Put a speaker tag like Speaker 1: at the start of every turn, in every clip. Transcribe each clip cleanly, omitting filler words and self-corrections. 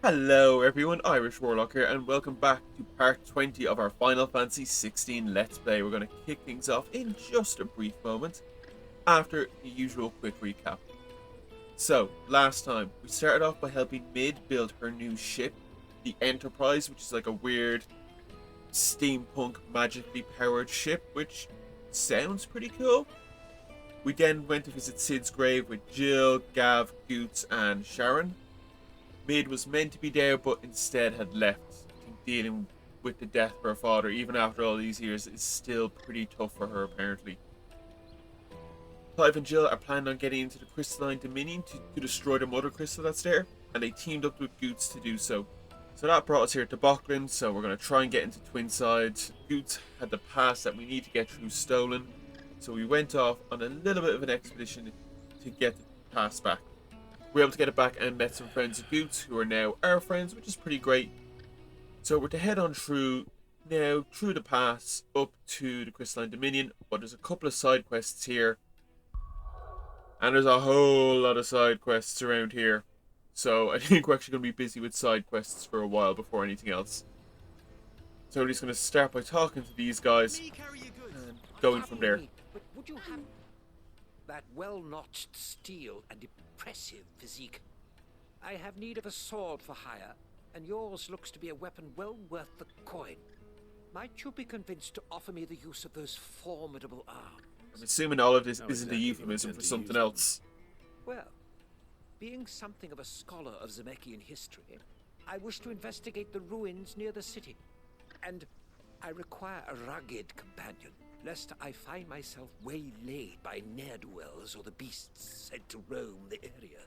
Speaker 1: Hello everyone, Irish Warlock here, and welcome back to part 20 of our Final Fantasy 16 Let's Play. We're going to kick things off in just a brief moment, after the usual quick recap. So, last time, we started off by helping Mid build her new ship, the Enterprise, which is like a weird steampunk magically powered ship, which sounds pretty cool. We then went to visit Sid's grave with Jill, Gav, Goots, and Sharon. Mid was meant to be there, but instead had left. I think dealing with the death of her father, even after all these years, is still pretty tough for her, apparently. Clive and Jill are planning on getting into the Crystalline Dominion to destroy the mother crystal that's there, and they teamed up with Goots to do so. So that brought us here to Bockland, so we're going to try and get into Twinside. Goots had the pass that we need to get through stolen, so we went off on a little bit of an expedition to get the pass back. We were able to get it back and met some friends of Goots who are now our friends, which is pretty great. So we're to head on through now, through the pass, up to the Crystalline Dominion. But there's a couple of side quests here. And there's a whole lot of side quests around here. So I think we're actually going to be busy with side quests for a while before anything else. So we're just going to start by talking to these guys and going from there.
Speaker 2: But would you have that well-notched steel and impressive physique? I have need of a sword for hire, and yours looks to be a weapon well worth the coin. Might you be convinced to offer me the use of those formidable arms?
Speaker 1: I'm assuming all of this isn't a euphemism for something else.
Speaker 2: Well, being something of a scholar of Zemeckis history, I wish to investigate the ruins near the city, and I require a rugged companion, lest I find myself waylaid by ne'er-do-wells or the beasts sent to roam the area.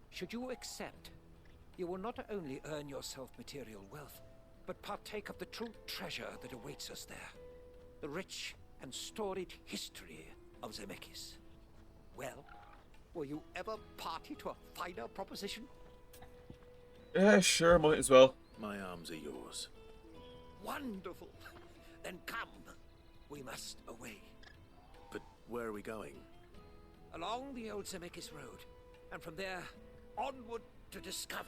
Speaker 2: Should you accept, you will not only earn yourself material wealth, but partake of the true treasure that awaits us there. The rich and storied history of Zemeckis. Well, were you ever party to a finer proposition?
Speaker 1: Yeah, sure, might as well.
Speaker 3: My arms are yours.
Speaker 2: Wonderful. Then come. We must away.
Speaker 3: But where are we going?
Speaker 2: Along the old Zemeckis Road, and from there, onward to discovery.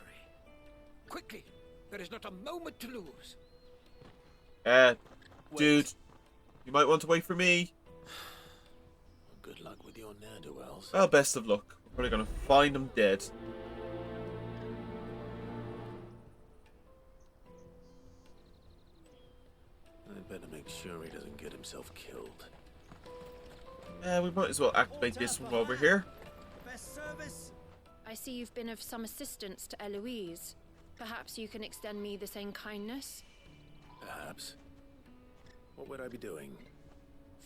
Speaker 2: Quickly, there is not a moment to lose.
Speaker 1: Dude, you might want to wait for me.
Speaker 3: Good luck with your ne'er-do-wells.
Speaker 1: Well, best of luck. We're probably going to find him dead.
Speaker 3: I'd better make sure he doesn't get himself killed.
Speaker 1: We might as well activate this one while we're here.
Speaker 4: I see you've been of some assistance to Eloise. Perhaps you can extend me the same kindness?
Speaker 3: Perhaps. What would I be doing?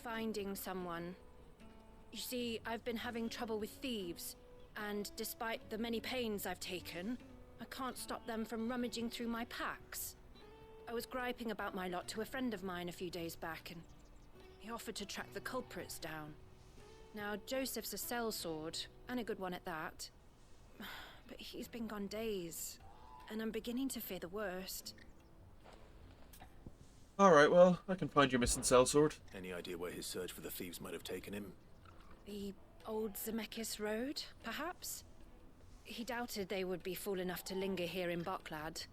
Speaker 4: Finding someone. You see, I've been having trouble with thieves, and despite the many pains I've taken, I can't stop them from rummaging through my packs. I was griping about my lot to a friend of mine a few days back, and he offered to track the culprits down. Now, Joseph's a sellsword, and a good one at that. But he's been gone days, and I'm beginning to fear the worst.
Speaker 1: Alright, well, I can find your missing sellsword.
Speaker 3: Any idea where his search for the thieves might have taken him?
Speaker 4: The old Zemeckis Road, perhaps? He doubted they would be fool enough to linger here in Boklad.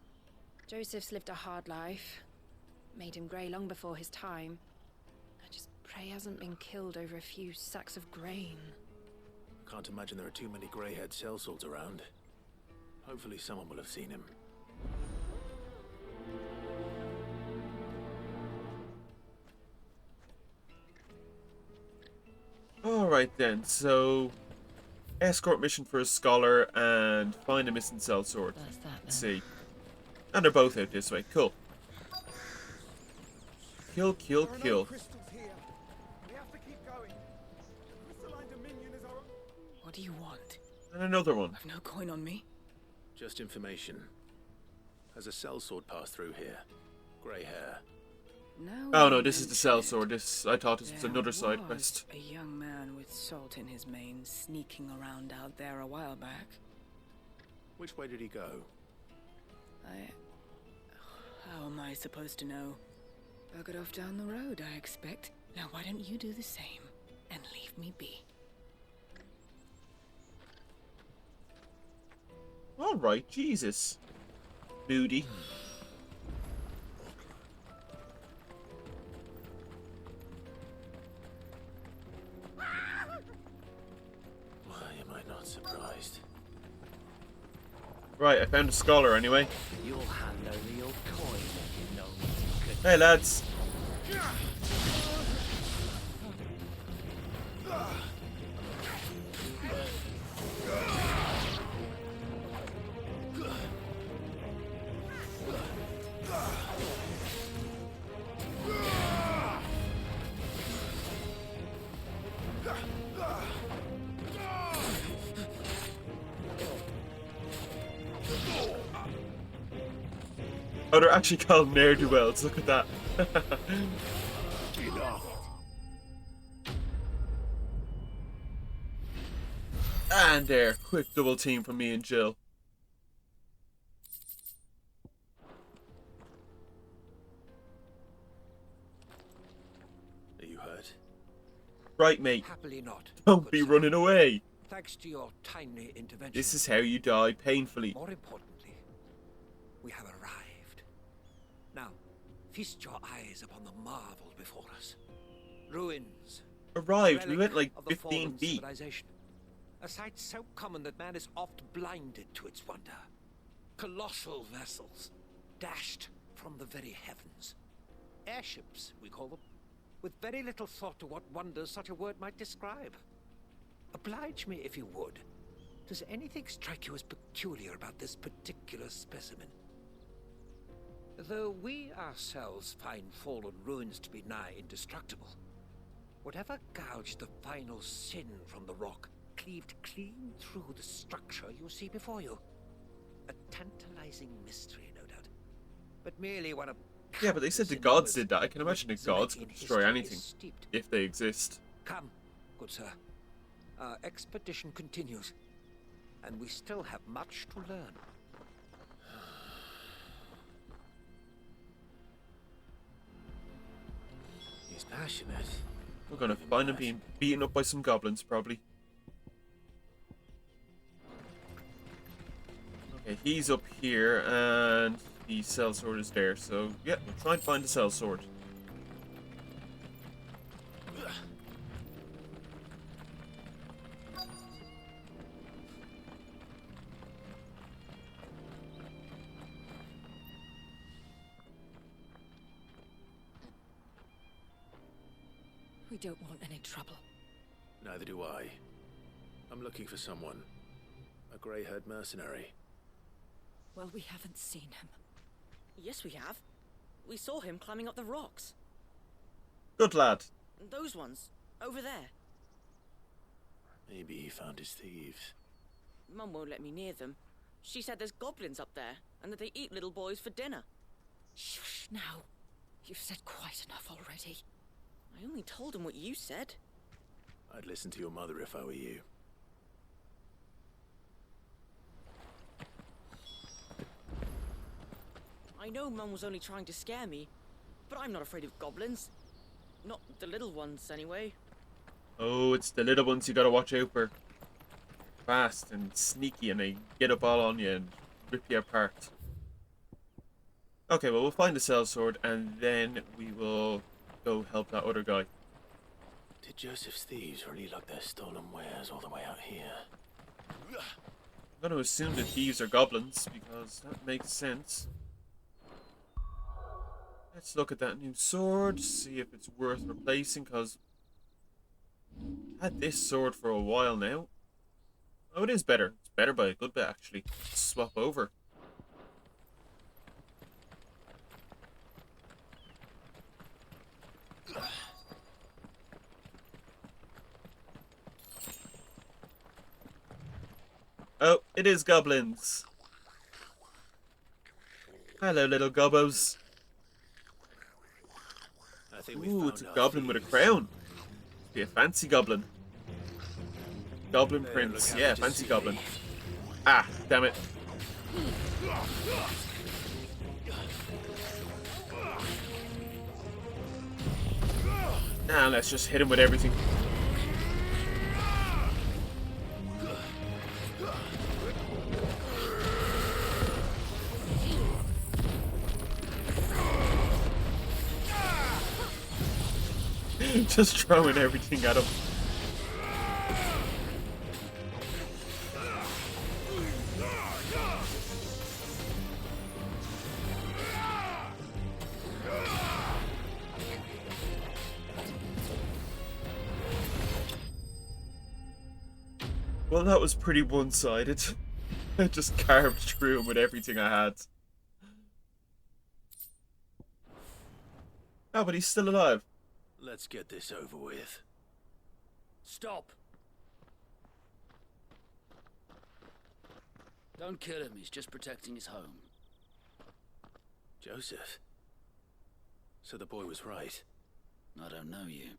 Speaker 4: Joseph's lived a hard life. Made him grey long before his time. I just pray he hasn't been killed over a few sacks of grain.
Speaker 3: Can't imagine there are too many grey-haired sellswords around. Hopefully someone will have seen him.
Speaker 1: Alright then, so... escort mission for a scholar and find a missing sellsword. Let's see. And they're both out this way. Cool. Kill, kill, kill.
Speaker 5: What do you want?
Speaker 1: And another one.
Speaker 5: I've no coin on me.
Speaker 3: Just information. Has a sellsword passed through here? Grey hair.
Speaker 5: No.
Speaker 1: Oh no, this is the sellsword. This, I thought this was another side
Speaker 5: There
Speaker 1: quest.
Speaker 5: was a young man with salt in his mane sneaking around out there a while back.
Speaker 3: Which way did he go?
Speaker 5: How am I supposed to know? Buggered off down the road, I expect. Now why don't you do the same and leave me be?
Speaker 1: Alright, Jesus. Moody.
Speaker 3: Why am I not surprised?
Speaker 1: Right, I found a scholar anyway.
Speaker 2: You'll hand a real coin if you know what you could.
Speaker 1: Hey lads. Oh, they're actually called ne'er-do-wells. Look at that. And there, quick double team from me and Jill.
Speaker 3: Are you hurt?
Speaker 1: Right, mate.
Speaker 2: Happily not.
Speaker 1: Don't
Speaker 2: good
Speaker 1: be
Speaker 2: sir.
Speaker 1: running away.
Speaker 2: Thanks to your timely intervention.
Speaker 1: This is how you die, painfully.
Speaker 2: More importantly, we have arrived. Now, feast your eyes upon the marvel before us. Ruins.
Speaker 1: Arrived. We
Speaker 2: relic
Speaker 1: went like
Speaker 2: of the
Speaker 1: 15
Speaker 2: fallen
Speaker 1: feet.
Speaker 2: civilization. A sight so common that man is oft blinded to its wonder. Colossal vessels, dashed from the very heavens. Airships, we call them, with very little thought to what wonders such a word might describe. Oblige me if you would. Does anything strike you as peculiar about this particular specimen? Though we ourselves find fallen ruins to be nigh indestructible, whatever gouged the final sin from the rock cleaved clean through the structure you see before you. A tantalizing mystery, no doubt, but merely one of
Speaker 1: Yeah, but they said the
Speaker 2: countless
Speaker 1: gods did that. I can imagine the
Speaker 2: which
Speaker 1: gods
Speaker 2: Zemeckis
Speaker 1: could destroy
Speaker 2: history
Speaker 1: anything,
Speaker 2: is steeped.
Speaker 1: if they exist.
Speaker 2: Come, good sir. Our expedition continues, and we still have much to learn.
Speaker 3: He's passionate.
Speaker 1: We're gonna find him being beaten up by some goblins, probably. Okay, he's up here, and the sellsword is there, so yeah, we'll try and find the sellsword.
Speaker 5: We don't want any trouble.
Speaker 3: Neither do I. I'm looking for someone. A grey-haired mercenary.
Speaker 5: Well, we haven't seen him.
Speaker 6: Yes, we have. We saw him climbing up the rocks.
Speaker 1: Good lad.
Speaker 6: Those ones, over there.
Speaker 3: Maybe he found his thieves.
Speaker 6: Mum won't let me near them. She said there's goblins up there, and that they eat little boys for dinner.
Speaker 5: Shush now. You've said quite enough already.
Speaker 6: I only told him what you said.
Speaker 3: I'd listen to your mother if I were you.
Speaker 6: I know Mum was only trying to scare me, but I'm not afraid of goblins. Not the little ones, anyway.
Speaker 1: Oh, it's the little ones you gotta watch out for. Fast and sneaky, and they get up all on you and rip you apart. Okay, well, we'll find the sellsword, and then we will go help that other guy.
Speaker 3: Did Joseph's thieves really lug their stolen wares all the way out here?
Speaker 1: I'm gonna assume that thieves are goblins, because that makes sense. Let's look at that new sword, see if it's worth replacing, because I had this sword for a while now. Oh, it is better. It's better by a good bit, actually. Swap over. Oh, it is goblins. Hello, little gobbos.
Speaker 3: I think we
Speaker 1: Ooh,
Speaker 3: found
Speaker 1: it's a
Speaker 3: our
Speaker 1: goblin with a
Speaker 3: thieves.
Speaker 1: crown. Be a fancy goblin. Goblin
Speaker 3: They
Speaker 1: prince.
Speaker 3: look
Speaker 1: Yeah,
Speaker 3: out to
Speaker 1: fancy
Speaker 3: sea.
Speaker 1: goblin. Ah, damn it. Now let's just hit him with everything. Just throwing everything at him. Well, that was pretty one-sided. I just carved through him with everything I had. Oh, but he's still alive.
Speaker 3: Let's get this over with.
Speaker 7: Stop! Don't kill him, he's just protecting his home.
Speaker 3: Joseph? So the boy was right.
Speaker 7: I don't know you.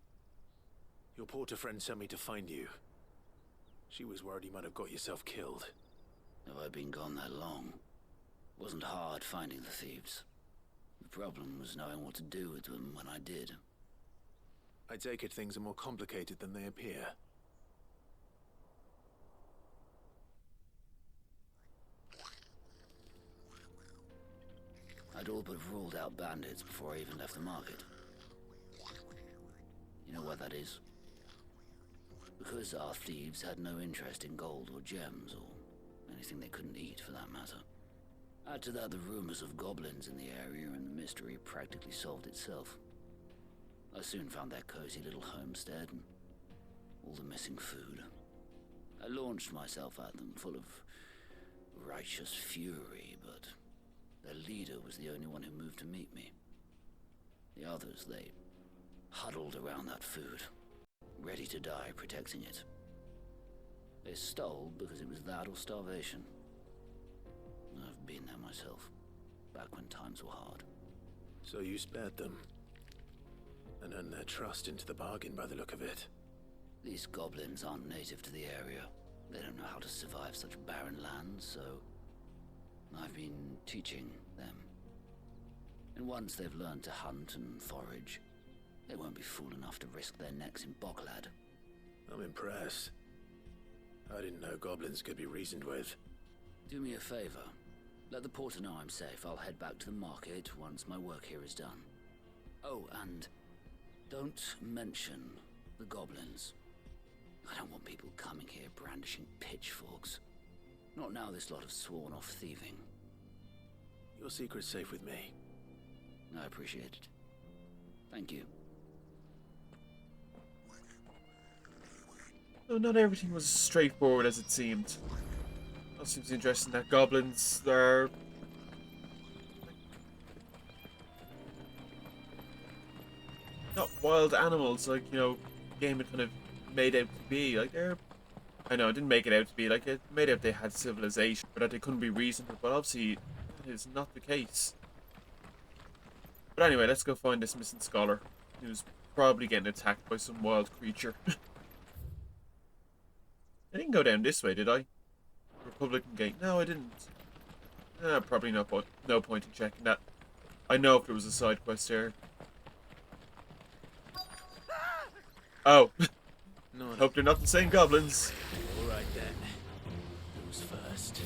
Speaker 3: Your porter friend sent me to find you. She was worried you might have got yourself killed.
Speaker 7: Have I been gone that long? Wasn't hard finding the thieves. The problem was knowing what to do with them when I did.
Speaker 3: I take it things are more complicated than they appear.
Speaker 7: I'd all but ruled out bandits before I even left the market. You know why that is? Because our thieves had no interest in gold or gems, or anything they couldn't eat for that matter. Add to that the rumors of goblins in the area, and the mystery practically solved itself. I soon found their cozy little homestead, and all the missing food. I launched myself at them, full of righteous fury, but their leader was the only one who moved to meet me. The others, they huddled around that food, ready to die protecting it. They stole because it was that or starvation. I've been there myself, back when times were hard.
Speaker 3: So you spared them, and earned their trust into the bargain by the look of it.
Speaker 7: These goblins aren't native to the area. They don't know how to survive such barren lands, so I've been teaching them. And once they've learned to hunt and forage, they won't be fool enough to risk their necks in Boglad.
Speaker 3: I'm impressed. I didn't know goblins could be reasoned with.
Speaker 7: Do me a favor. Let the porter know I'm safe. I'll head back to the market once my work here is done. Oh, and don't mention the goblins. I don't want people coming here brandishing pitchforks. Not now this lot have sworn off thieving.
Speaker 3: Your secret's safe with me.
Speaker 7: I appreciate it. Thank you.
Speaker 1: No, not everything was as straightforward as it seemed. That seems interesting that goblins are not wild animals like, you know, the game had kind of made out to be. Like they're, I know, it didn't make it out to be like it made out they had civilization, but that they couldn't be reasoned with. But obviously, that is not the case. But anyway, let's go find this missing scholar, who's probably getting attacked by some wild creature. I didn't go down this way, did I? Republican Gate. No, I didn't. Probably no point in checking that. I know if there was a side quest there. Oh.
Speaker 3: No,
Speaker 1: Hope they're not the same goblins.
Speaker 3: all right then. Who's first?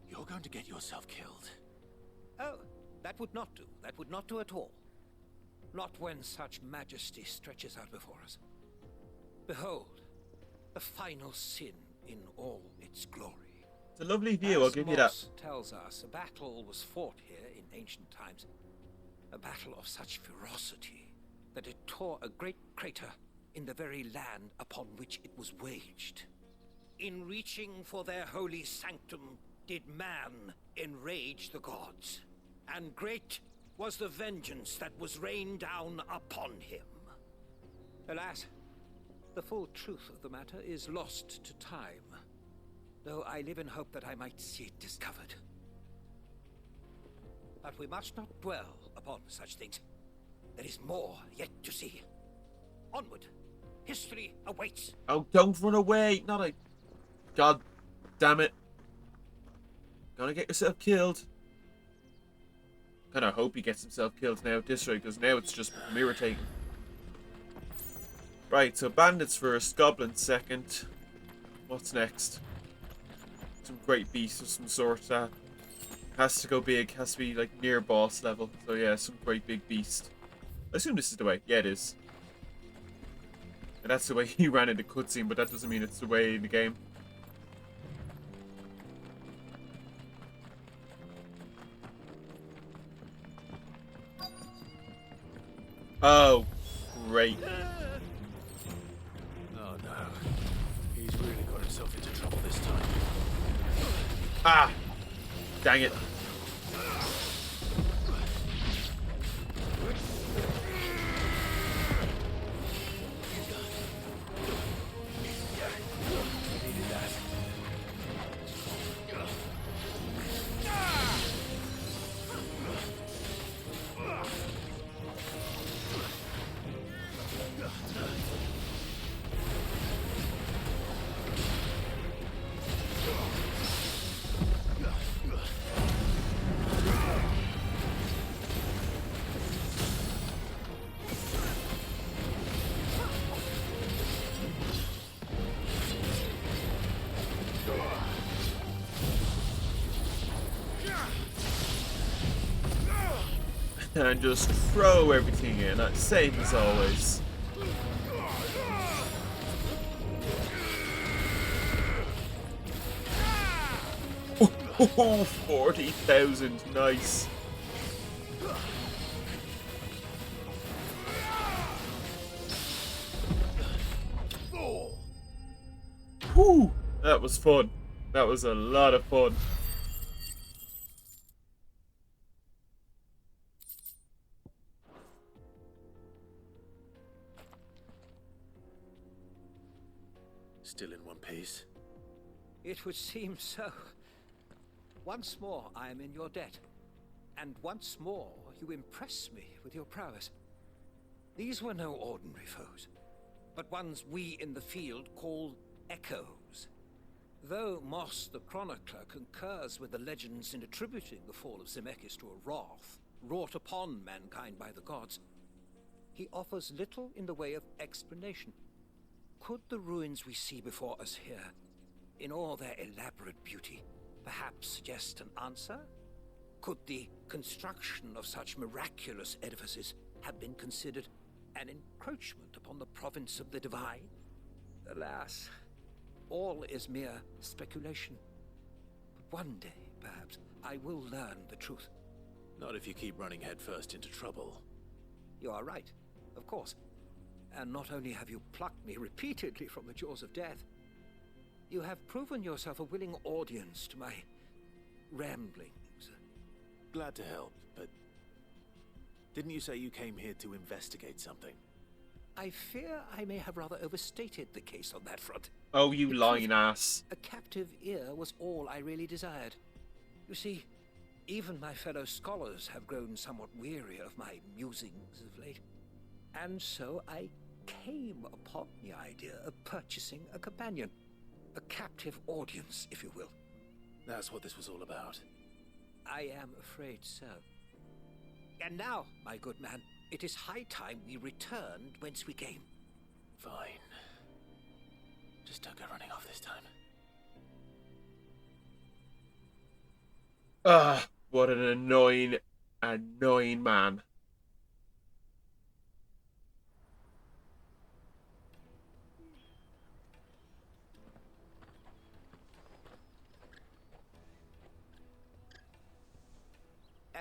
Speaker 3: You're going to get yourself killed.
Speaker 2: Oh, that would not do. That would not do at all. Not when such majesty stretches out before us. Behold, the final sin in all its glory.
Speaker 1: It's a lovely view, I'll give you that.
Speaker 2: Moss tells us a battle was fought here in ancient times. A battle of such ferocity that it tore a great crater in the very land upon which it was waged. In reaching for their holy sanctum, did man enrage the gods. And great was the vengeance that was rained down upon him. Alas, the full truth of the matter is lost to time, though I live in hope that I might see it discovered. But we must not dwell upon such things. There is more yet to see. Onward. History awaits.
Speaker 1: Oh, don't run away. Not a... God damn it. Gonna get yourself killed. Kinda hope he gets himself killed now at this rate, because now it's just irritating. Right, so bandits first, goblins second. What's next? Some great beast of some sort. Has to go big, has to be like near boss level. So yeah, some great big beast. I assume this is the way. Yeah, it is. And that's the way he ran in the cutscene, but that doesn't mean it's the way in the game. Oh, great.
Speaker 3: Oh no. He's really got himself into trouble this time.
Speaker 1: Ah! Dang it. And just throw everything in, same as always. Oh, 40,000, nice. Whew, that was fun. That was a lot of fun.
Speaker 3: Still in one piece.
Speaker 2: It would seem so. Once more I am in your debt. And once more you impress me with your prowess. These were no ordinary foes, but ones we in the field call echoes. Though Moss the Chronicler concurs with the legends in attributing the fall of Zemeckis to a wrath wrought upon mankind by the gods, he offers little in the way of explanation. Could the ruins we see before us here, in all their elaborate beauty, perhaps suggest an answer? Could the construction of such miraculous edifices have been considered an encroachment upon the province of the divine? Alas, all is mere speculation. But one day, perhaps, I will learn the truth.
Speaker 3: Not if you keep running headfirst into trouble.
Speaker 2: You are right, of course. And not only have you plucked me repeatedly from the jaws of death, you have proven yourself a willing audience to my ramblings.
Speaker 3: Glad to help, but didn't you say you came here to investigate something?
Speaker 2: I fear I may have rather overstated the case on that front.
Speaker 1: Oh, you lying ass.
Speaker 2: A captive ear was all I really desired. You see, even my fellow scholars have grown somewhat weary of my musings of late. And so I came upon the idea of purchasing a companion. A captive audience, if you will.
Speaker 3: That's what this was all about.
Speaker 2: I am afraid so. And now, my good man, it is high time we returned whence we came.
Speaker 3: Fine. Just don't go running off this time.
Speaker 1: Ah, what an annoying man.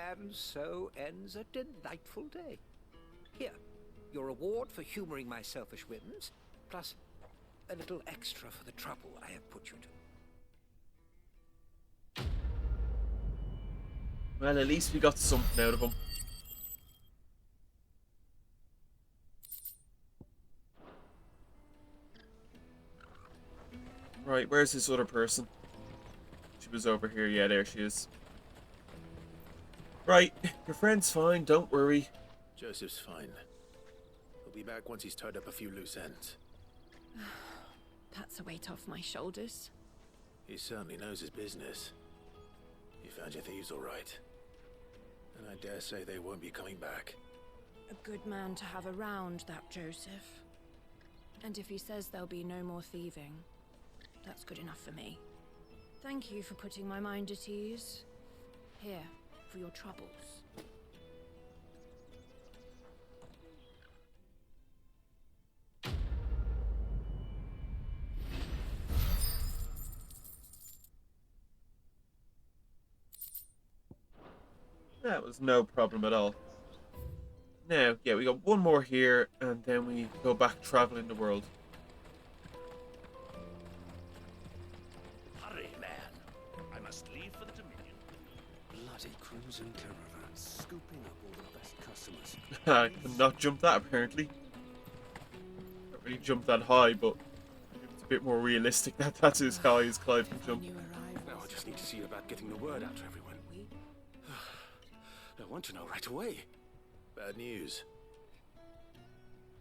Speaker 2: And so ends a delightful day. Here, your reward for humoring my selfish whims, plus a little extra for the trouble I have put you to.
Speaker 1: Well, at least we got something out of him. Right, where's this other person? She was over here. Yeah, there she is. Right, your friend's fine, don't worry.
Speaker 3: Joseph's fine. He'll be back once he's tied up a few loose ends.
Speaker 4: That's a weight off my shoulders.
Speaker 3: He certainly knows his business. You found your thieves all right. And I dare say they won't be coming back.
Speaker 4: A good man to have around, that Joseph. And if he says there'll be no more thieving, that's good enough for me. Thank you for putting my mind at ease. Here, for your troubles.
Speaker 1: That was no problem at all. Now, yeah, we got one more here, and then we go back traveling the world.
Speaker 8: Hurry, man. I must leave for the Dominion. Bloody crimson caravan, scooping up all the best customers.
Speaker 1: I could not jump that, apparently. Not really jump that high, but it's a bit more realistic that that's as high as Clyde can jump.
Speaker 8: Now I just need to see about getting the word out to everyone. I want to know right away.
Speaker 3: Bad news.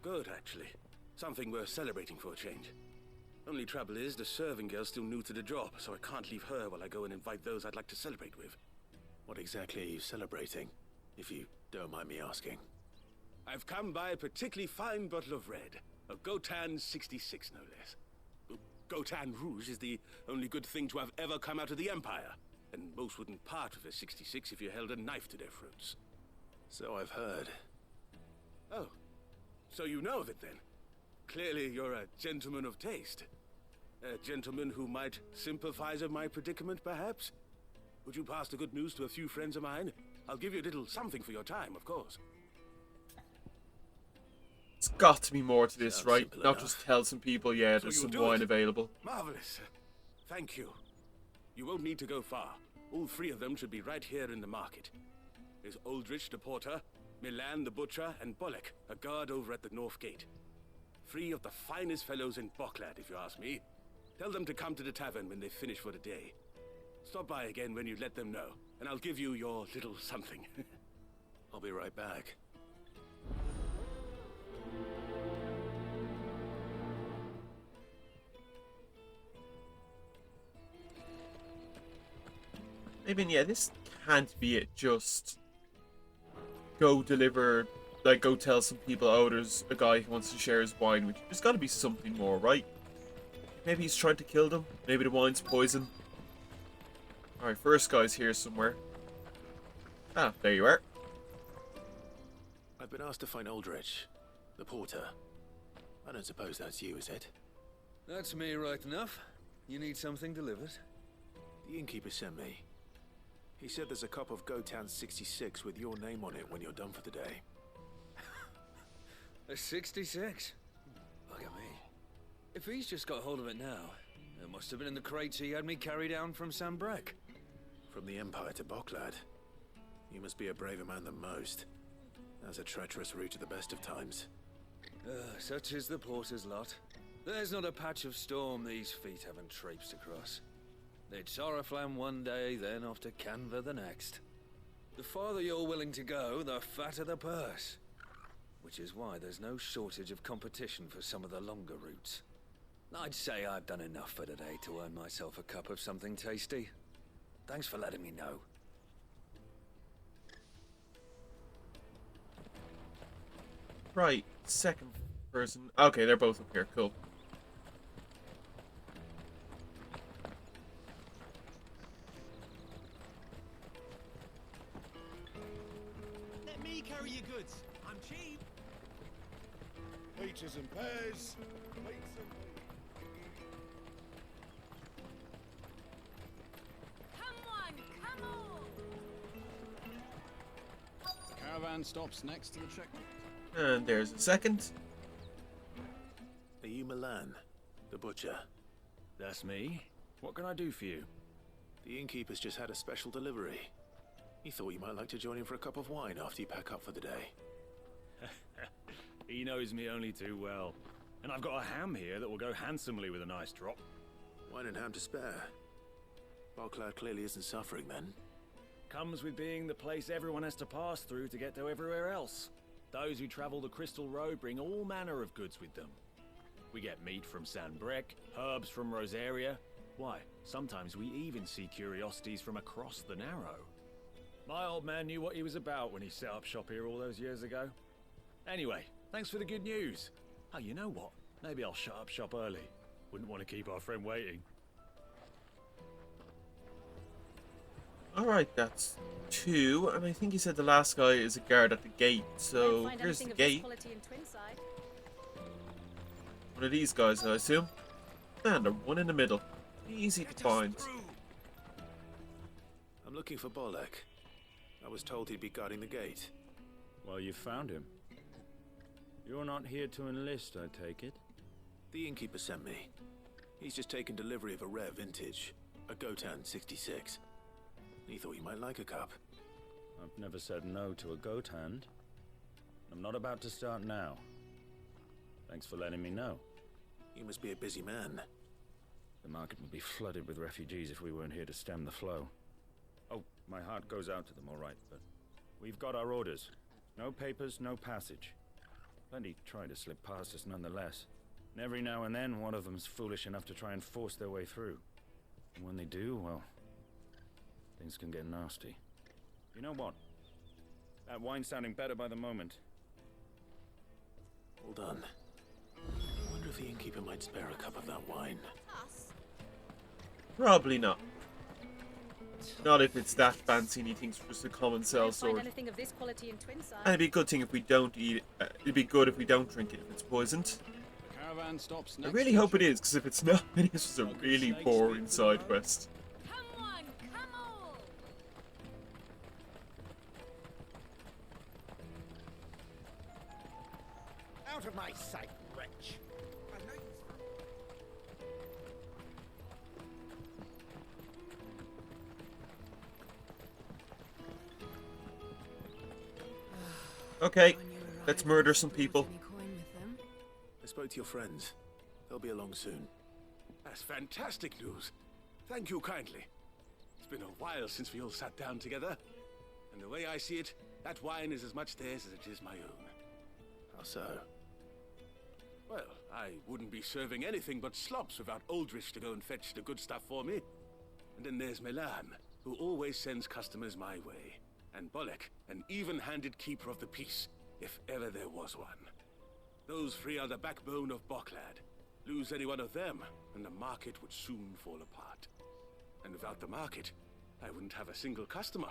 Speaker 8: Good, actually. Something worth celebrating for a change. Only trouble is, the serving girl's still new to the job, so I can't leave her while I go and invite those I'd like to celebrate with.
Speaker 3: What exactly are you celebrating, if you don't mind me asking?
Speaker 8: I've come by a particularly fine bottle of red. A Gotan 66, no less. Gotan Rouge is the only good thing to have ever come out of the Empire. And most wouldn't part with a 66 if you held a knife to their throats.
Speaker 3: So I've heard.
Speaker 8: Oh, so you know of it then? Clearly you're a gentleman of taste. A gentleman who might sympathize with my predicament, perhaps? Would you pass the good news to a few friends of mine? I'll give you a little something for your time, of course.
Speaker 1: It's got to be more to this,
Speaker 3: Sounds
Speaker 1: right?
Speaker 3: simple
Speaker 1: Not
Speaker 3: enough.
Speaker 1: just tell some people, yeah,
Speaker 8: So
Speaker 1: there's
Speaker 8: you'll
Speaker 1: some
Speaker 8: do
Speaker 1: wine
Speaker 8: it?
Speaker 1: available.
Speaker 8: Marvelous. Thank you. You won't need to go far. All three of them should be right here in the market. There's Aldrich the porter, Milan the butcher, and Bolek, a guard over at the north gate. Three of the finest fellows in Boklad, if you ask me. Tell them to come to the tavern when they finish for the day. Stop by again when you let them know, and I'll give you your little something.
Speaker 3: I'll be right back.
Speaker 1: I mean, yeah, this can't be it. Just go deliver, like, go tell some people, oh, there's a guy who wants to share his wine with you. There's got to be something more, right? Maybe he's trying to kill them. Maybe the wine's poison. Alright, first guy's here somewhere. Ah, there you are.
Speaker 3: I've been asked to find Aldrich, the porter. I don't suppose that's you, is it?
Speaker 9: That's me right enough. You need something delivered?
Speaker 3: The innkeeper sent me. He said there's a cup of Gotan 66 with your name on it when you're done for the day.
Speaker 9: A 66? Look at me. If he's just got hold of it now, it must have been in the crates he had me carry down from Sambrek.
Speaker 3: From the Empire to Boklad. You must be a braver man than most. That's a treacherous route at the best of times.
Speaker 9: Such is the porter's lot. There's not a patch of storm these feet haven't traipsed across. It's Oriflamme one day, then off to Canva the next. The farther you're willing to go, the fatter the purse. Which is why there's no shortage of competition for some of the longer routes. I'd say I've done enough for today to earn myself a cup of something tasty. Thanks for letting me know.
Speaker 1: Right, second person. Okay, they're both up here. Cool.
Speaker 10: Let me carry your goods. I'm cheap.
Speaker 11: Peaches and pears.
Speaker 4: Come on, come on!
Speaker 11: The caravan stops next to the checkpoint.
Speaker 1: And there's a second.
Speaker 3: Are you Milan, the butcher.
Speaker 9: That's me. What can I do for you?
Speaker 3: The innkeeper's just had a special delivery. He thought you might like to join him for a cup of wine after you pack up for the day.
Speaker 9: He knows me only too well. And I've got a ham here that will go handsomely with a nice drop.
Speaker 3: Wine and ham to spare. Bocklad clearly isn't suffering then.
Speaker 9: Comes with being the place everyone has to pass through to get to everywhere else. Those who travel the Crystal Road bring all manner of goods with them. We get meat from Sanbrec, herbs from Rosaria. Why, sometimes we even see curiosities from across the Narrow. My old man knew what he was about when he set up shop here all those years ago. Anyway, thanks for the good news. Oh, you know what? Maybe I'll shut up shop early. Wouldn't want to keep our friend waiting.
Speaker 1: Alright, that's 2, and I think he said the last guy is a guard at the gate, so here's the gate. One of these guys, I assume. And the one in the middle. Easy to find.
Speaker 3: I'm looking for Bolek. I was told he'd be guarding the gate.
Speaker 12: Well, you found him. You're not here to enlist, I take it?
Speaker 3: The innkeeper sent me. He's just taken delivery of a rare vintage, a Gotan 66. He thought you might like a cup.
Speaker 12: I've never said no to a goat hand. I'm not about to start now. Thanks for letting me know.
Speaker 3: You must be a busy man.
Speaker 12: The market would be flooded with refugees if we weren't here to stem the flow. Oh, my heart goes out to them, all right, but we've got our orders. No papers, no passage. Plenty try to slip past us nonetheless. And every now and then, one of them's foolish enough to try and force their way through. And when they do, well, things can get nasty. You know what? That wine's sounding better by the moment.
Speaker 3: All done. I wonder if the innkeeper might spare a cup of that wine.
Speaker 1: Probably not. Not if it's that fancy and he thinks it's just a common cell sword.
Speaker 4: Anything of this quality in Twinside.
Speaker 1: And it'd be a good thing if we don't eat it. It'd be good if we don't drink it if it's poisoned.
Speaker 11: The caravan stops next.
Speaker 1: I really hope it is, because if it's not, then it's just a really boring side quest.
Speaker 4: Come on, come on!
Speaker 2: Out of my sight, wretch!
Speaker 1: Okay, let's murder some people.
Speaker 3: I spoke to your friends. They'll be along soon.
Speaker 8: That's fantastic news. Thank you kindly. It's been a while since we all sat down together. And the way I see it, that wine is as much theirs as it is my own.
Speaker 3: How so?
Speaker 8: Well, I wouldn't be serving anything but slops without Aldrich to go and fetch the good stuff for me. And then there's Milan, who always sends customers my way. And Bolek, an even-handed keeper of the peace, if ever there was one. Those three are the backbone of Bocklad. Lose any one of them, and the market would soon fall apart. And without the market, I wouldn't have a single customer.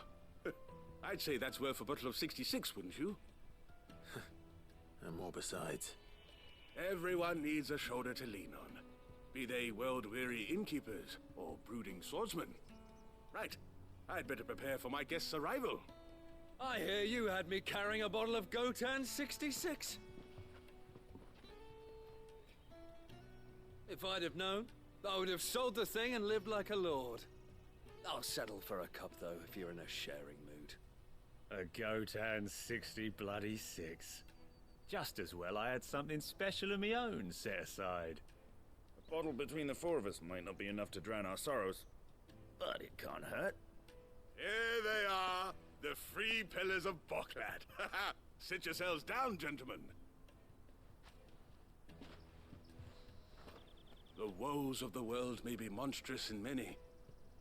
Speaker 8: I'd say that's worth a bottle of 66, wouldn't you?
Speaker 3: And more besides.
Speaker 8: Everyone needs a shoulder to lean on. Be they world-weary innkeepers or brooding swordsmen. Right. I'd better prepare for my guest's arrival.
Speaker 9: I hear you had me carrying a bottle of Gotan 66. If I'd have known, I would have sold the thing and lived like a lord. I'll settle for a cup, though, if you're in a sharing mood. A Gotan 60 bloody 6. Just as well I had something special of my own set aside.
Speaker 12: A bottle between the four of us might not be enough to drown our sorrows, but it can't hurt.
Speaker 8: Here they are, the three pillars of Bocklad. Sit yourselves down, gentlemen. The woes of the world may be monstrous in many,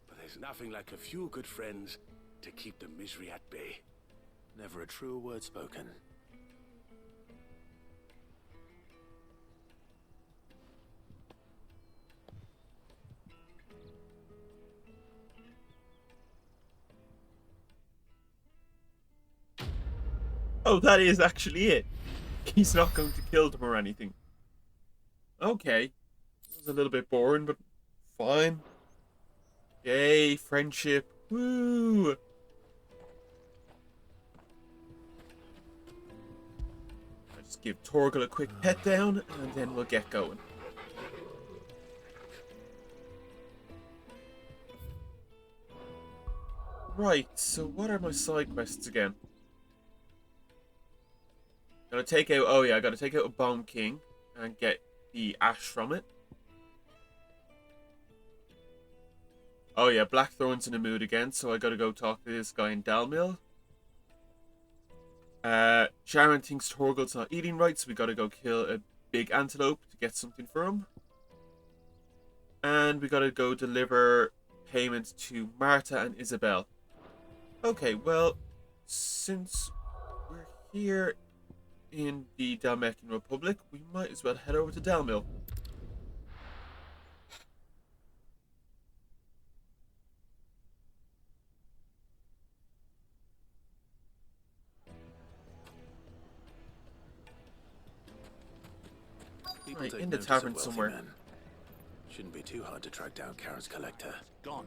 Speaker 8: but there's nothing like a few good friends to keep the misery at bay.
Speaker 3: Never a truer word spoken.
Speaker 1: Oh, that is actually it. He's not going to kill them or anything. Okay. It was a little bit boring, but fine. Yay, friendship. Woo! I'll just give Torgal a quick pet down, and then we'll get going. Right, so what are my side quests again? Gotta take out, oh yeah, I gotta take out a Bomb King and get the ash from it. Oh yeah, Blackthorn's in the mood again, so I gotta go talk to this guy in Dalmill. Sharon thinks Torgul's not eating right, so we gotta go kill a big antelope to get something for him. And we gotta go deliver payment to Marta and Isabel. Okay, well, since we're here in the Dalmekian Republic, we might as well head over to Dalmill.
Speaker 3: People
Speaker 1: Right,
Speaker 3: take
Speaker 1: in the
Speaker 3: notice of
Speaker 1: tavern
Speaker 3: wealthy
Speaker 1: somewhere.
Speaker 3: men. Shouldn't be too hard to track down Karen's collector.
Speaker 11: Gone.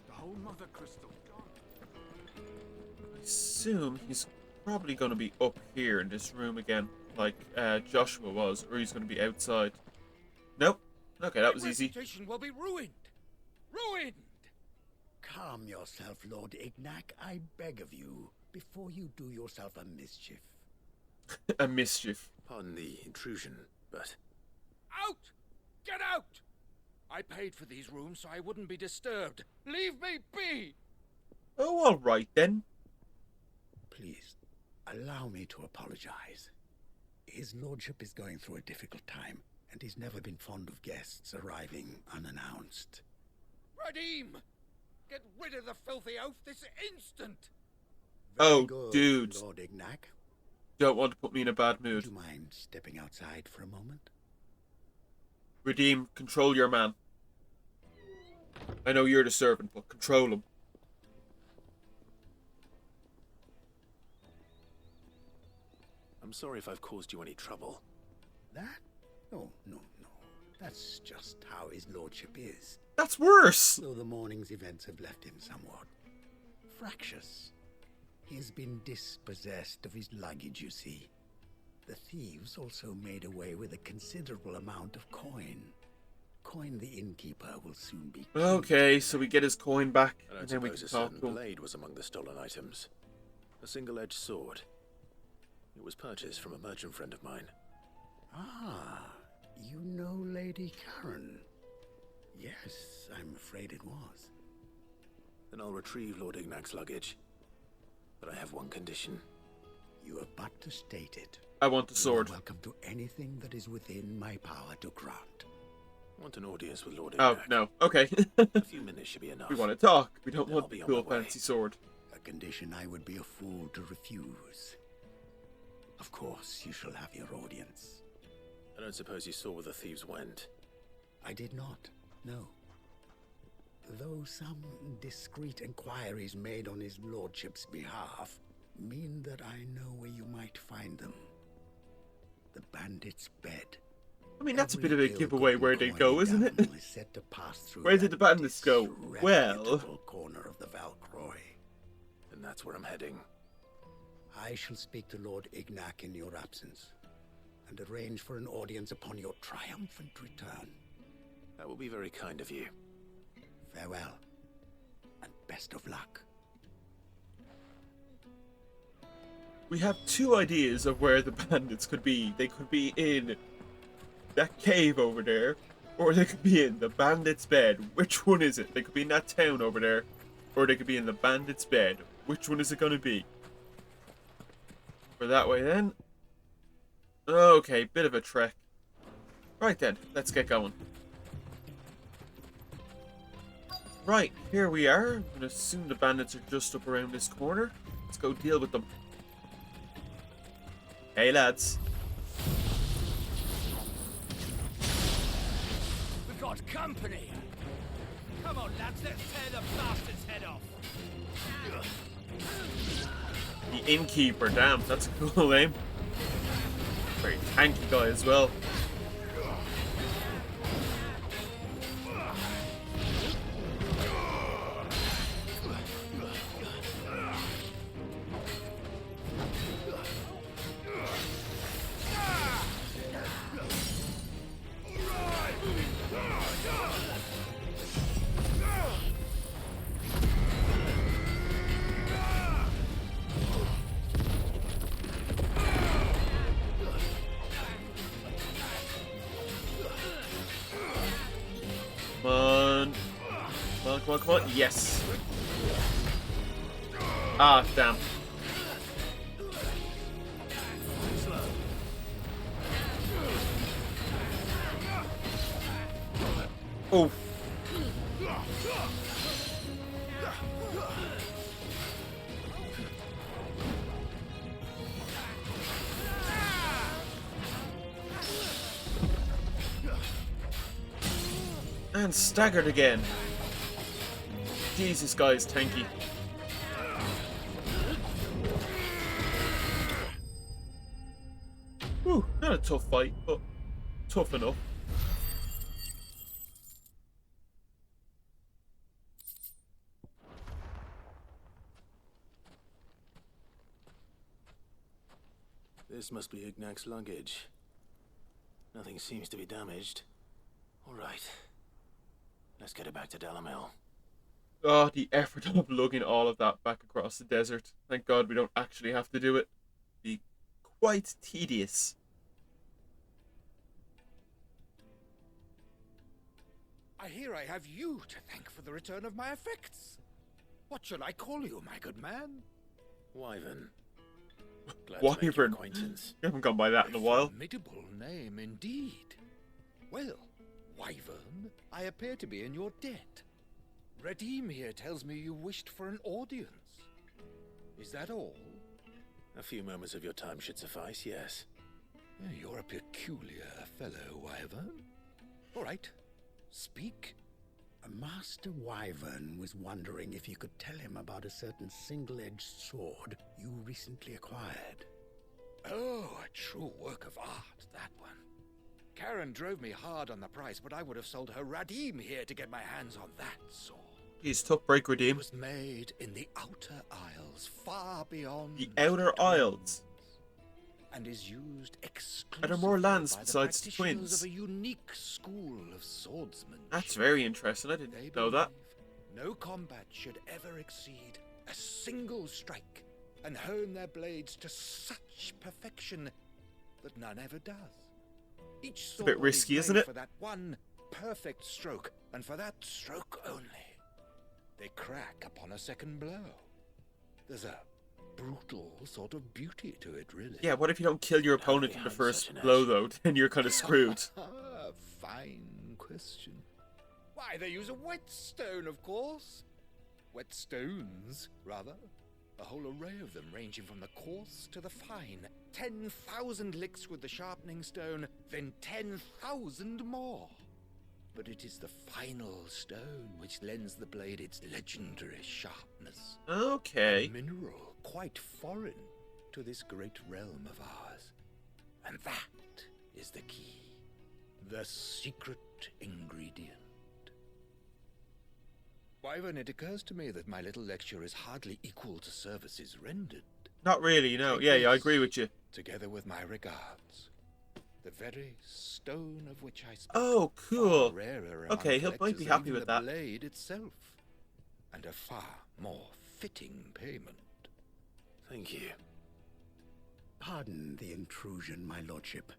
Speaker 11: The whole mother crystal gone.
Speaker 1: I assume he's probably going to be up here in this room again, like Joshua was, or he's going to be outside. Nope. Okay, that was easy.
Speaker 2: Reputation will be ruined. Ruined.
Speaker 13: Calm yourself, Lord Ignac, I beg of you, before you do yourself a mischief.
Speaker 1: A mischief.
Speaker 3: Pardon the intrusion, but...
Speaker 2: Out! Get out! I paid for these rooms so I wouldn't be disturbed. Leave me be!
Speaker 1: Oh, all right then.
Speaker 13: Please, allow me to apologize. His lordship is going through a difficult time, and he's never been fond of guests arriving unannounced.
Speaker 2: Radim! Get rid of the filthy oaf this instant!
Speaker 1: Oh,
Speaker 13: Good,
Speaker 1: dude.
Speaker 13: Lord Ignac.
Speaker 1: Don't want to put me in a bad mood.
Speaker 13: Would you mind stepping outside for a moment?
Speaker 1: Redeem, control your man. I know you're the servant, but control him.
Speaker 3: I'm sorry if I've caused you any trouble.
Speaker 13: That? No. That's just how his lordship is.
Speaker 1: That's worse!
Speaker 13: Though the morning's events have left him somewhat fractious. He has been dispossessed of his luggage, you see. The thieves also made away with a considerable amount of coin. Coin the innkeeper will soon be killed.
Speaker 1: Okay, so we get his coin back,
Speaker 3: I don't
Speaker 1: and then we
Speaker 3: suppose
Speaker 1: can
Speaker 3: a
Speaker 1: talk
Speaker 3: certain
Speaker 1: to him.
Speaker 3: blade was among the stolen items. A single-edged sword. It was purchased from a merchant friend of mine.
Speaker 13: Ah, you know Lady Karen. Yes, I'm afraid it was.
Speaker 3: Then I'll retrieve Lord Ignac's luggage. But I have one condition.
Speaker 13: You have but to state it.
Speaker 1: I want the sword.
Speaker 13: You are welcome to anything that is within my power to grant.
Speaker 3: I want an audience with Lord
Speaker 1: Oh,
Speaker 3: Ignac.
Speaker 1: no. Okay.
Speaker 3: A few minutes should be enough.
Speaker 1: We want to talk. We don't
Speaker 3: Then
Speaker 1: want
Speaker 3: I'll be
Speaker 1: the
Speaker 3: on
Speaker 1: cool
Speaker 3: my way.
Speaker 1: fancy sword.
Speaker 13: A condition I would be a fool to refuse. Of course, you shall have your audience.
Speaker 3: I don't suppose you saw where the thieves went.
Speaker 13: I did not, no. Though some discreet inquiries made on his lordship's behalf mean that I know where you might find them. The bandit's bed.
Speaker 1: I mean, that's a bit
Speaker 13: Every
Speaker 1: of a giveaway where they go, isn't it?
Speaker 13: ill-gotten is said to pass through
Speaker 1: Where did the
Speaker 13: that
Speaker 1: bandits go? Well...
Speaker 13: disreputable corner of the Valcroy.
Speaker 3: And that's where I'm heading.
Speaker 13: I shall speak to Lord Ignac in your absence, and arrange for an audience upon your triumphant return.
Speaker 3: That will be very kind of you.
Speaker 13: Farewell, and best of luck.
Speaker 1: We have two ideas of where the bandits could be. They could be in that cave over there, or they could be in the bandit's bed. Which one is it? They could be in that town over there, or they could be in the bandit's bed. Which one is it going to be? We're that way then. Okay, bit of a trek. Right then, let's get going. Right, here we are. I'm gonna assume the bandits are just up around this corner. Let's go deal with them. Hey lads.
Speaker 2: We've got company. Come on, lads, let's tear the bastard's head off.
Speaker 1: The innkeeper, damn, that's a cool name. Very tanky guy as well. Come on, come on, come on. Yes. Ah, damn. Oh. And staggered again. Jesus, guy's tanky. Whew, not a tough fight, but tough enough.
Speaker 3: This must be Ignac's luggage. Nothing seems to be damaged. All right. Let's get it back to Delamil.
Speaker 1: Oh, the effort of lugging all of that back across the desert. Thank God we don't actually have to do it. It'd be quite tedious.
Speaker 14: I hear I have you to thank for the return of my effects. What shall I call you, my good man?
Speaker 3: Wyvern. Glad to make your
Speaker 1: Wyvern.
Speaker 3: acquaintance.
Speaker 1: You haven't gone by that in a while.
Speaker 14: Formidable name indeed. Well, Wyvern, I appear to be in your debt. Redeem here tells me you wished for an audience. Is that all?
Speaker 3: A few moments of your time should suffice, yes.
Speaker 14: You're a peculiar fellow, Wyvern. All right, speak.
Speaker 13: Master Wyvern was wondering if you could tell him about a certain single-edged sword you recently acquired.
Speaker 14: Oh, a true work of art, that one. Karen drove me hard on the price, but I would have sold her Radim here to get my hands on that sword.
Speaker 1: He's tough break, Redeem.
Speaker 14: It was made in the Outer Isles, far beyond
Speaker 1: The Outer Isles.
Speaker 14: and is used exclusively
Speaker 1: Are there more lands
Speaker 14: by the
Speaker 1: besides the
Speaker 14: practitioners
Speaker 1: Twins?
Speaker 14: of a unique school of swordsmanship.
Speaker 1: That's very interesting. I didn't know that.
Speaker 14: No combat should ever exceed a single strike, and hone their blades to such perfection that none ever does. Each sword
Speaker 1: a bit risky,
Speaker 14: is
Speaker 1: isn't
Speaker 14: made
Speaker 1: it?
Speaker 14: for that one perfect stroke, and for that stroke only. They crack upon a second blow. There's a brutal sort of beauty to it, really.
Speaker 1: Yeah, what if you don't kill your opponent in the first blow, though? Then you're kind of screwed.
Speaker 14: Fine question. Why, they use a whetstone, of course. Whetstones, rather. A whole array of them, ranging from the coarse to the fine. 10,000 licks with the sharpening stone, then 10,000 more. But it is the final stone which lends the blade its legendary sharpness.
Speaker 1: Okay.
Speaker 14: A mineral quite foreign to this great realm of ours. And that is the key. The secret ingredient. Wyvern, it occurs to me that my little lecture is hardly equal to services rendered.
Speaker 1: Not really, no. Yeah, I agree with you.
Speaker 14: Together with my regards. The very stone of which I speak.
Speaker 1: Oh, cool.
Speaker 14: Far rarer
Speaker 1: Okay,
Speaker 14: among
Speaker 1: might be
Speaker 14: collectors
Speaker 1: happy
Speaker 14: than
Speaker 1: with
Speaker 14: even
Speaker 1: that.
Speaker 14: the blade itself. And a far more fitting payment.
Speaker 3: Thank you.
Speaker 13: Pardon the intrusion, my lordship.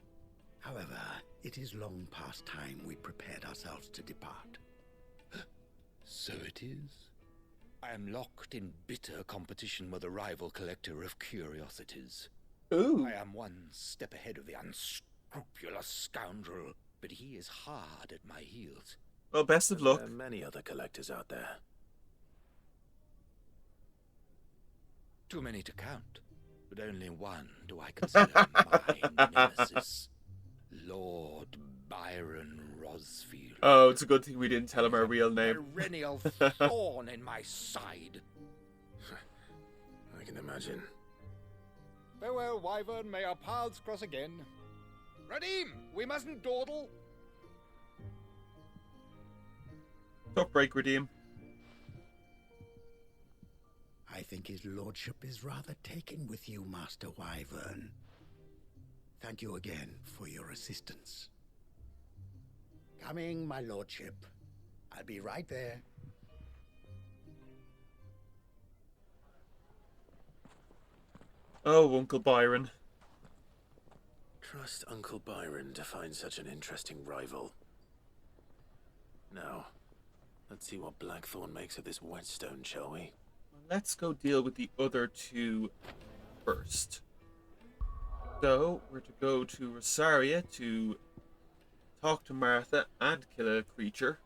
Speaker 13: However, it is long past time we prepared ourselves to depart.
Speaker 14: So it is. I am locked in bitter competition with a rival collector of curiosities.
Speaker 1: Ooh.
Speaker 14: I am one step ahead of the unscrupulous scoundrel, but he is hard at my heels.
Speaker 1: Well, best of luck.
Speaker 3: There are many other collectors out there.
Speaker 14: Too many to count, but only one do I consider my nemesis. Lord Byron Rosfield.
Speaker 1: Oh, it's a good thing we didn't tell him our real name.
Speaker 14: Perennial thorn in my side.
Speaker 3: I can imagine.
Speaker 14: Farewell, Wyvern. May our paths cross again. Radim, we mustn't dawdle.
Speaker 1: Tough break, Redeem.
Speaker 13: I think his lordship is rather taken with you, Master Wyvern. Thank you again for your assistance. Coming, my lordship. I'll be right there.
Speaker 1: Oh, Uncle Byron.
Speaker 3: Trust Uncle Byron to find such an interesting rival. Now, Let's see what Blackthorn makes of this whetstone, shall we?
Speaker 1: Let's go deal with the other two first. So, we're to go to Rosaria to talk to Martha and kill a creature.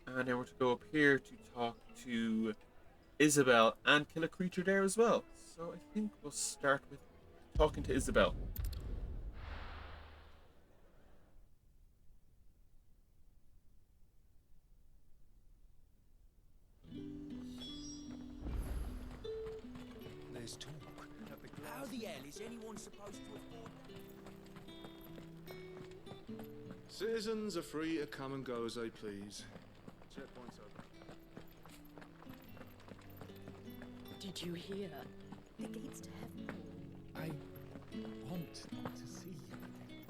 Speaker 1: And then we're to go up here to talk to Isabel and kill a creature there as well. So I think we'll start with talking to Isabel.
Speaker 10: There's talk.
Speaker 2: How the hell is anyone supposed to afford?
Speaker 11: Citizens are free to come and go as they please. Checkpoint's open.
Speaker 15: Did you hear? The gates to heaven.
Speaker 16: I want to see you again.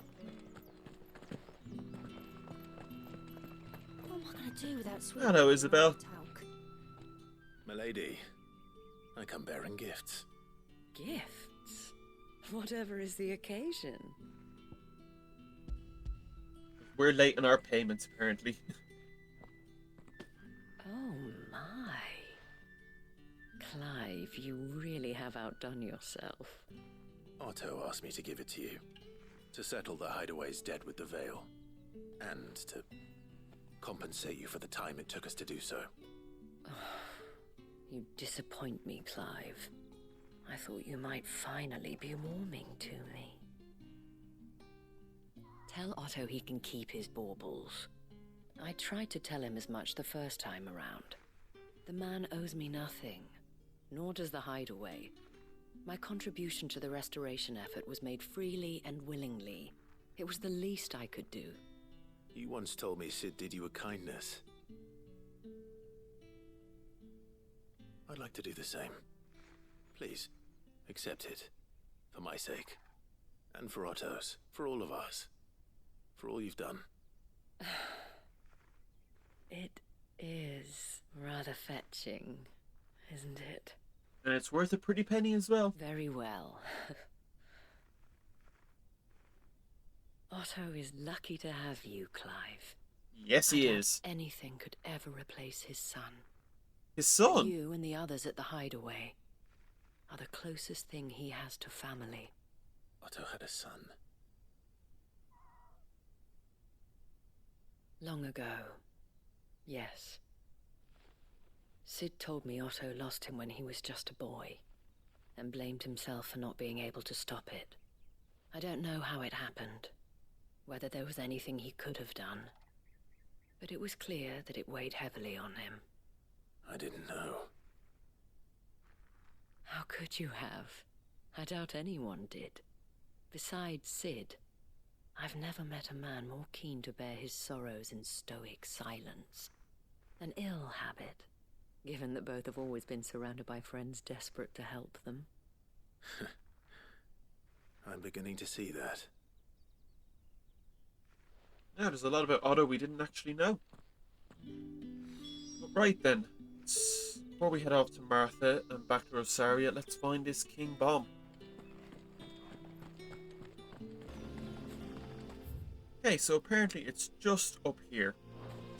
Speaker 15: What am I going to do without sweet?
Speaker 1: Hello, Isabel.
Speaker 3: Milady, I come bearing gifts.
Speaker 5: Gifts? Whatever is the occasion.
Speaker 1: We're late on our payments, apparently.
Speaker 5: Oh my. Clive, you really have outdone yourself.
Speaker 3: Otto asked me to give it to you. To settle the Hideaway's debt with the Veil. And to compensate you for the time it took us to do so.
Speaker 5: You disappoint me, Clive. I thought you might finally be warming to me. Tell Otto he can keep his baubles. I tried to tell him as much the first time around. The man owes me nothing, nor does the Hideaway. My contribution to the restoration effort was made freely and willingly. It was the least I could do.
Speaker 3: You once told me Sid did you a kindness. I'd like to do the same. Please, accept it. For my sake. And for Otto's. For all of us. For all you've done.
Speaker 5: It is rather fetching, isn't it?
Speaker 1: And it's worth a pretty penny as well.
Speaker 5: Very well. Otto is lucky to have you, Clive.
Speaker 1: Yes, he is.
Speaker 5: Anything could ever replace his son.
Speaker 1: His son?
Speaker 5: You and the others at the Hideaway are the closest thing he has to family.
Speaker 3: Otto had a son.
Speaker 5: Long ago. Yes. Sid told me Otto lost him when he was just a boy, and blamed himself for not being able to stop it. I don't know how it happened, whether there was anything he could have done, but it was clear that it weighed heavily on him.
Speaker 3: I didn't know.
Speaker 5: How could you have? I doubt anyone did. Besides Sid, I've never met a man more keen to bear his sorrows in stoic silence. An ill habit, given that both have always been surrounded by friends desperate to help them.
Speaker 3: I'm beginning to see that.
Speaker 1: Yeah, there's a lot about Otto we didn't actually know. But right then, before we head off to Martha and back to Rosaria, let's find this King Bomb. Okay, so apparently it's just up here.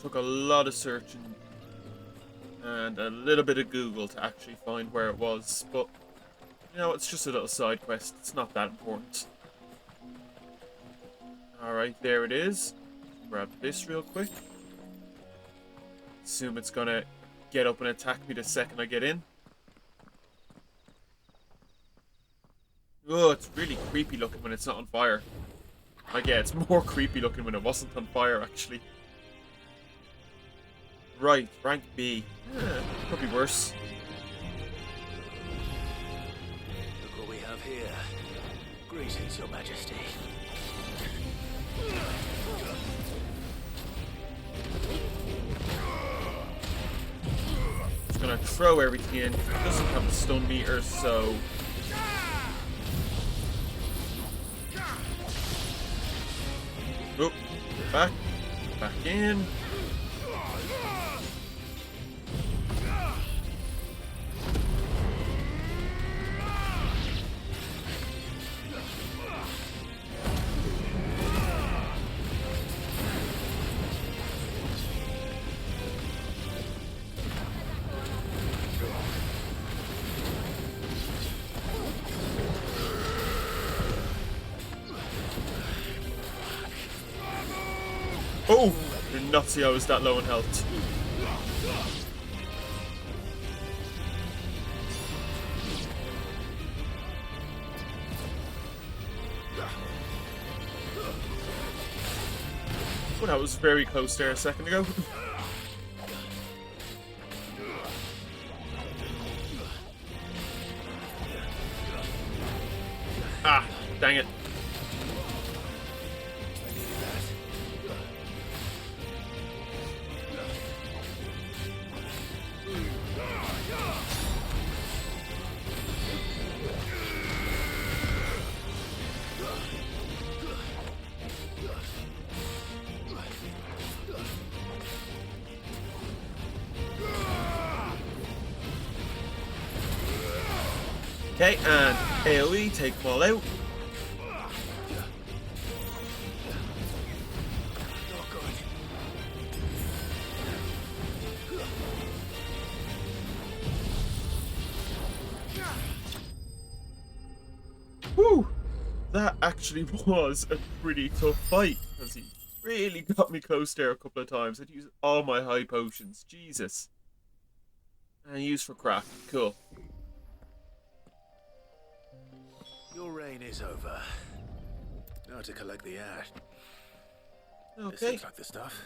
Speaker 1: Took a lot of searching and a little bit of Google to actually find where it was, but you know, it's just a little side quest. It's not that important. Alright, there it is. Grab this real quick. Assume it's gonna get up and attack me the second I get in. Oh, it's really creepy looking when it's not on fire. Like, yeah, it's more creepy looking when it wasn't on fire, actually. Right, rank B. Could be worse.
Speaker 3: Look what we have here. Greetings, Your Majesty.
Speaker 1: Just gonna throw everything in. It doesn't have a stun meter, so... Oh, back in. Oh! Did not see I was that low in health. Oh, that was very close there a second ago. Ah, dang it. Okay, and AoE, take them all out. Whew! That actually was a pretty tough fight, because he really got me close there a couple of times. I'd use all my high potions. Jesus. And used for craft. Cool.
Speaker 3: Your reign is over. Now to collect the ash.
Speaker 1: Okay.
Speaker 3: This looks like the stuff.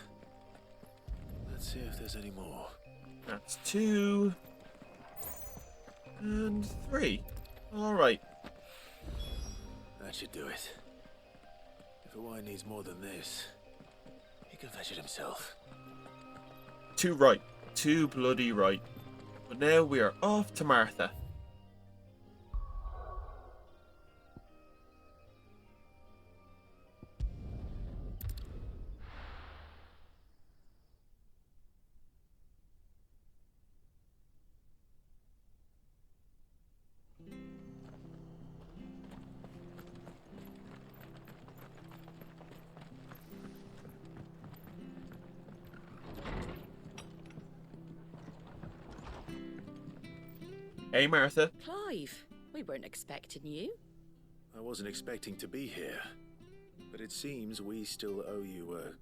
Speaker 3: Let's see if there's any more.
Speaker 1: That's 2. And 3. Alright.
Speaker 3: That should do it. If a wine needs more than this, he can fetch it himself.
Speaker 1: 2 right. 2 bloody right. But now we are off to Martha. Hey, Martha.
Speaker 5: Clive, we weren't expecting you.
Speaker 3: I wasn't expecting to be here, but it seems we still owe you a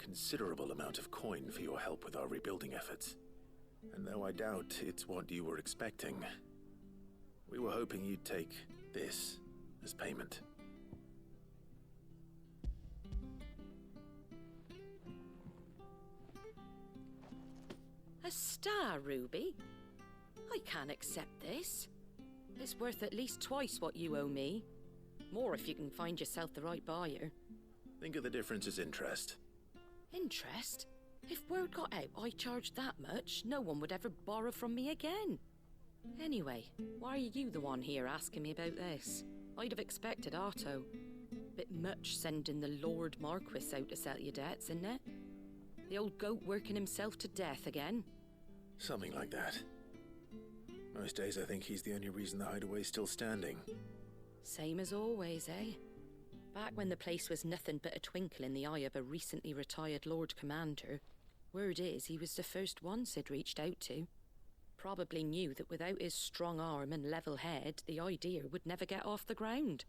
Speaker 3: considerable amount of coin for your help with our rebuilding efforts. And though I doubt it's what you were expecting, we were hoping you'd take this as payment.
Speaker 5: A star ruby? I can't accept this. It's worth at least twice what you owe me. More if you can find yourself the right buyer.
Speaker 3: Think of the difference as interest.
Speaker 5: Interest? If word got out I charged that much, no one would ever borrow from me again. Anyway, why are you the one here asking me about this? I'd have expected Otto. Bit much sending the Lord Marquis out to settle your debts, isn't it? The old goat working himself to death again?
Speaker 3: Something like that. Most days I think he's the only reason the hideaway's still standing.
Speaker 5: Same as always, eh? Back when the place was nothing but a twinkle in the eye of a recently retired Lord Commander, word is he was the first one Sid reached out to. Probably knew that without his strong arm and level head, the idea would never get off the ground.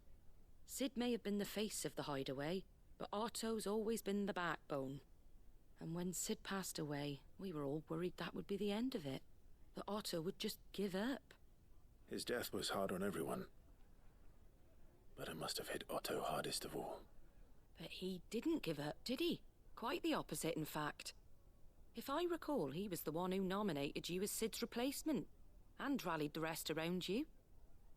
Speaker 5: Sid may have been the face of the hideaway, but Otto's always been the backbone. And when Sid passed away, we were all worried that would be the end of it. That Otto would just give up.
Speaker 3: His death was hard on everyone. But it must have hit Otto hardest of all.
Speaker 5: But he didn't give up, did he? Quite the opposite, in fact. If I recall, he was the one who nominated you as Sid's replacement, and rallied the rest around you.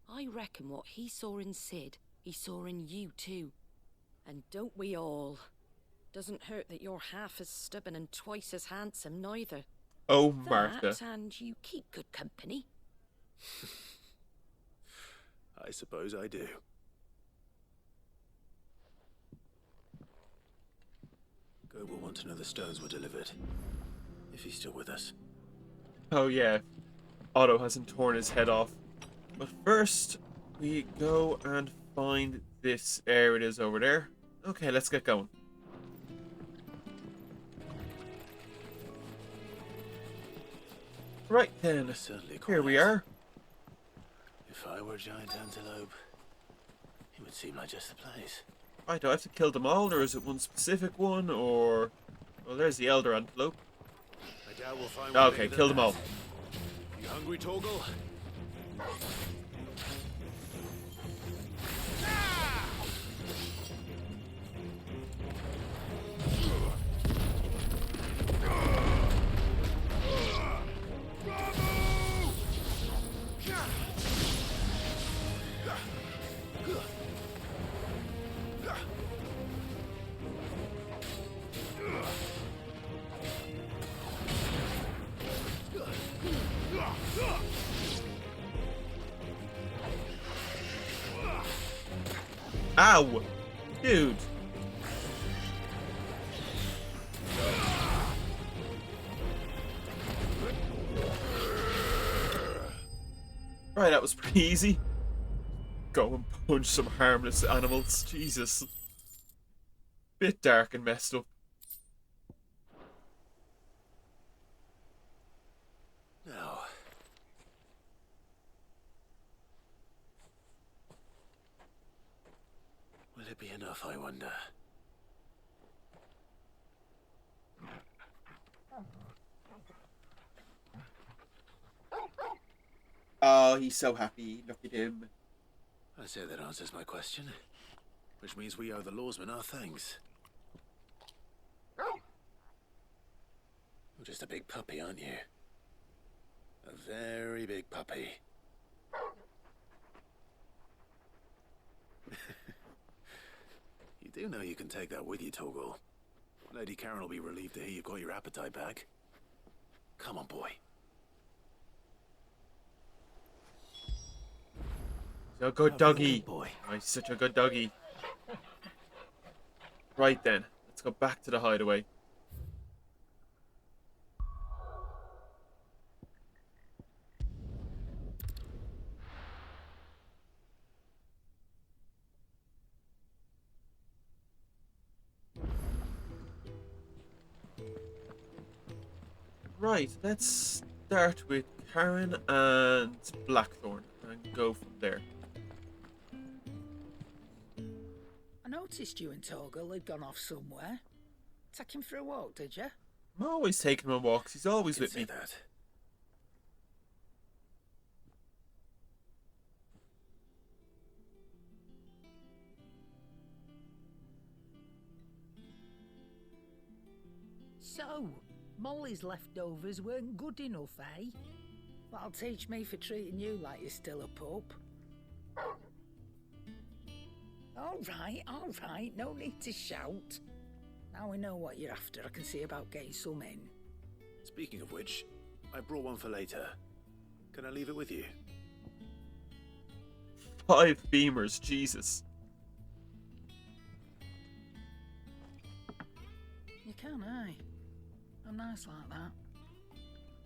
Speaker 5: I reckon what he saw in Sid, he saw in you too. And don't we all? Doesn't hurt that you're half as stubborn and twice as handsome, neither.
Speaker 1: Oh, Martha.
Speaker 5: That, and you keep good company.
Speaker 3: I suppose I do. Go will want to know the stones were delivered. If he's still with us.
Speaker 1: Oh yeah, Otto hasn't torn his head off. But first, we go and find this. There it is over there. Okay, let's get going. Right then, here we are.
Speaker 3: If I were a giant antelope, it would seem like just the place.
Speaker 1: Right, do I have to kill them all, or is it one specific one, or... Well, there's the Elder Antelope.
Speaker 3: I doubt we'll find one
Speaker 1: Okay,
Speaker 3: bigger
Speaker 1: kill
Speaker 3: than
Speaker 1: them all.
Speaker 3: that. You hungry, Torgal?
Speaker 1: Ow! Dude! Right, that was pretty easy. Go and punch some harmless animals. Jesus. Bit dark and messed up.
Speaker 3: No. Will it be enough, I wonder?
Speaker 1: Oh, he's so happy. Look at him.
Speaker 3: I say that answers my question. Which means we owe the lawsman our thanks. You're just a big puppy, aren't you? A very big puppy. You do know you can take that with you, Torgal. Lady Karen will be relieved to hear you got your appetite back. Come on, boy.
Speaker 1: So a good doggy.
Speaker 3: Boy.
Speaker 1: Oh, he's such a good doggy. Right then, let's go back to the hideaway. Right, let's start with Karen and Blackthorn and go from there.
Speaker 17: I noticed you and Torgal had gone off somewhere. Take him for a walk, did you?
Speaker 1: I'm always taking him on walks. He's always with me.
Speaker 3: That.
Speaker 17: So, Molly's leftovers weren't good enough, eh? That'll teach me for treating you like you're still a pup. All right, no need to shout. Now we know what you're after, I can see about getting some in.
Speaker 3: Speaking of which, I brought one for later. Can I leave it with you?
Speaker 1: 5 beamers, Jesus.
Speaker 17: You can, eh? I'm nice like that.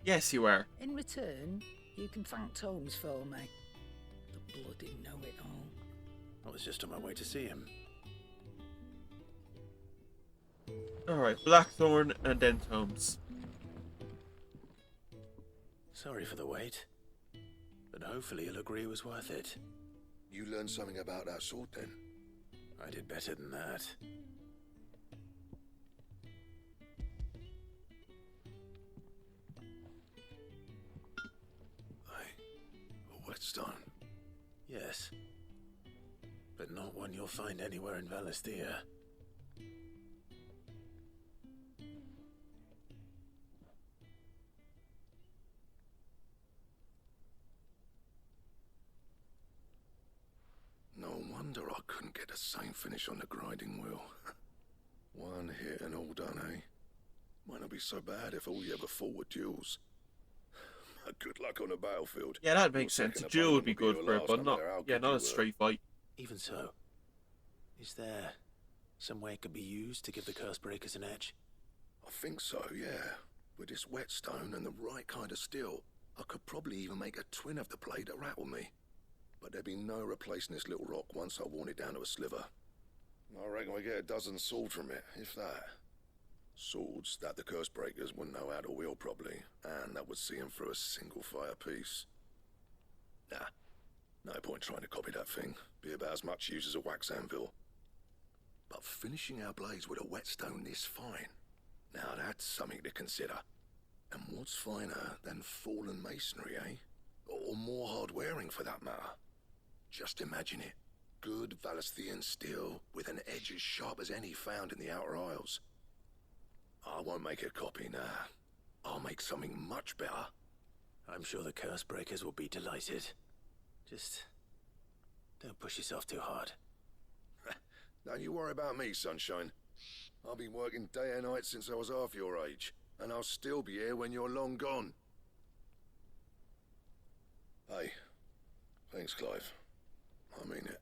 Speaker 1: Yes, you are.
Speaker 17: In return, you can thank Tomes for me. The bloody know-it-all.
Speaker 3: I was just on my way to see him.
Speaker 1: Alright, Blackthorn and then Tomes.
Speaker 3: Sorry for the wait. But hopefully he'll agree it was worth it.
Speaker 18: You learned something about that sword then?
Speaker 3: I did better than that.
Speaker 18: A whetstone?
Speaker 3: Yes. But not one you'll find anywhere in Valisthea.
Speaker 18: No wonder I couldn't get the same finish on the grinding wheel. One hit and all done, eh? Might not be so bad if all you ever fought were duels. Good luck on the battlefield.
Speaker 1: Yeah, that makes sense. A duel would be good for it, but not, not a straight fight.
Speaker 3: Even so, is there some way it could be used to give the curse breakers an edge?
Speaker 18: I think so, yeah. With this whetstone and the right kind of steel, I could probably even make a twin of the blade that rattled me. But there'd be no replacing this little rock once I worn it down to a sliver. I reckon we get a dozen swords from it, if that. Swords that the curse breakers wouldn't know how to wield properly, and that would see them through a single fire piece. Nah, no point trying to copy that thing. Be about as much use as a wax anvil. But finishing our blades with a whetstone this fine, now that's something to consider. And what's finer than fallen masonry, eh? Or more hard-wearing, for that matter. Just imagine it. Good Valisthian steel with an edge as sharp as any found in the Outer Isles. I won't make a copy now. I'll make something much better.
Speaker 3: I'm sure the curse breakers will be delighted. Just don't push yourself too hard.
Speaker 18: Don't you worry about me, sunshine. I've been working day and night since I was half your age, and I'll still be here when you're long gone. Hey, thanks, Clive. I mean it.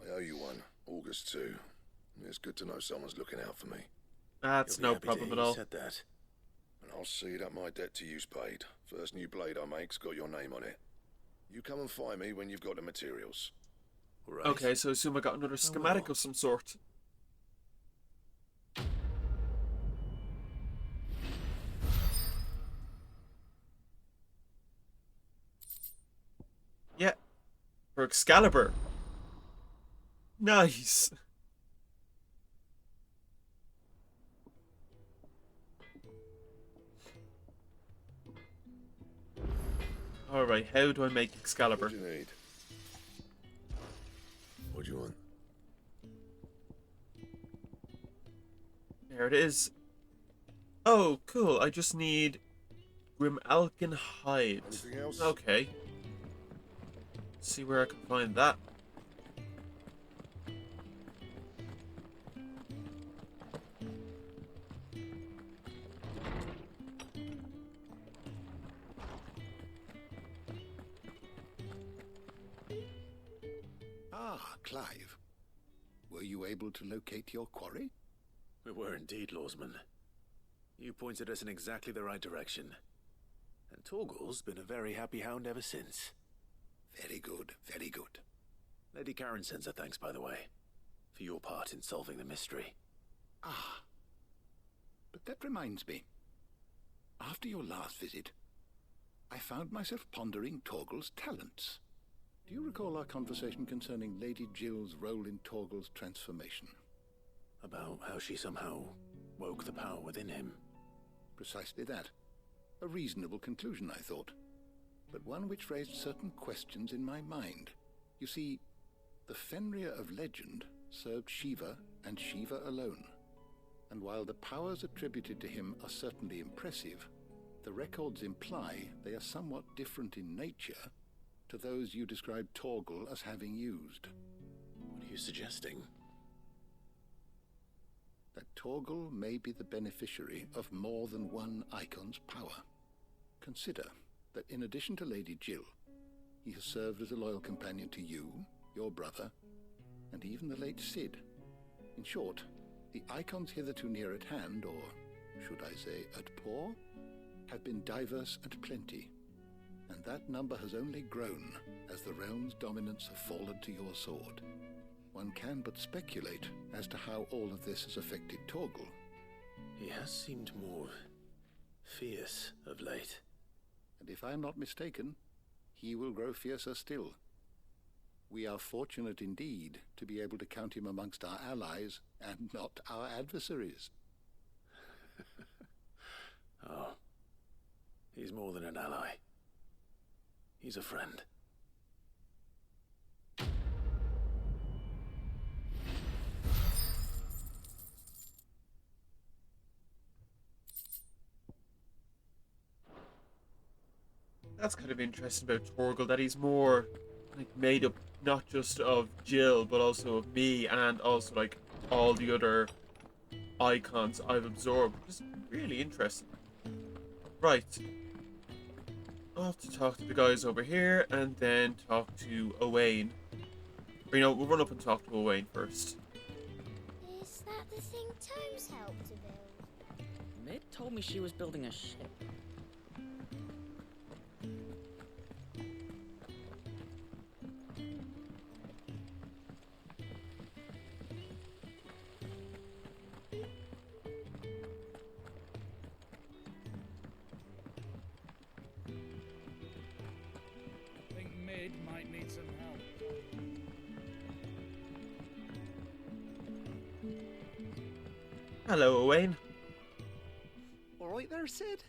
Speaker 18: I owe you one, August too. It's good to know someone's looking out for me.
Speaker 1: That's no problem at all.
Speaker 3: Said that.
Speaker 18: And I'll see that my debt to you's paid. First new blade I make's got your name on it. You come and find me when you've got the materials.
Speaker 3: Right.
Speaker 1: Okay, so I assume I got another schematic of some sort. Yeah. For Excalibur. Nice. Alright, how do I make Excalibur?
Speaker 18: What do you need? What do you want?
Speaker 1: There it is. Oh, cool. I just need Grimalkin hide.
Speaker 18: Anything else?
Speaker 1: Okay. Let's see where I can find that.
Speaker 13: Ah, Clive. Were you able to locate your quarry?
Speaker 3: We were indeed, Lawsman. You pointed us in exactly the right direction. And Torgal's been a very happy hound ever since.
Speaker 13: Very good, very good.
Speaker 3: Lady Karen sends her thanks, by the way, for your part in solving the mystery.
Speaker 13: Ah. But that reminds me. After your last visit, I found myself pondering Torgal's talents. Do you recall our conversation concerning Lady Jill's role in Torgal's transformation?
Speaker 3: About how she somehow woke the power within him.
Speaker 13: Precisely that. A reasonable conclusion, I thought, but one which raised certain questions in my mind. You see, the Fenrir of legend served Shiva and Shiva alone, and while the powers attributed to him are certainly impressive, the records imply they are somewhat different in nature to those you described Torgal as having used.
Speaker 3: What are you suggesting?
Speaker 13: That Torgal may be the beneficiary of more than one icon's power. Consider that in addition to Lady Jill, he has served as a loyal companion to you, your brother, and even the late Cid. In short, the icons hitherto near at hand, or should I say at paw, have been diverse and plenty, and that number has only grown as the realm's dominance have fallen to your sword. One can but speculate as to how all of this has affected Torgal.
Speaker 3: He has seemed more fierce of late.
Speaker 13: And if I am not mistaken, he will grow fiercer still. We are fortunate indeed to be able to count him amongst our allies and not our adversaries.
Speaker 3: Oh, he's more than an ally. He's a friend.
Speaker 1: That's kind of interesting about Torgal, that he's more like made up not just of Jill, but also of me, and also like all the other icons I've absorbed. Just really interesting. Right. I'll have to talk to the guys over here and then talk to Owain. Or, you know, we'll run up and talk to Owain first.
Speaker 19: Is that the thing Tomes helped to build?
Speaker 6: Mid told me she was building a ship.
Speaker 1: Hello, Owain.
Speaker 20: All right there, Sid?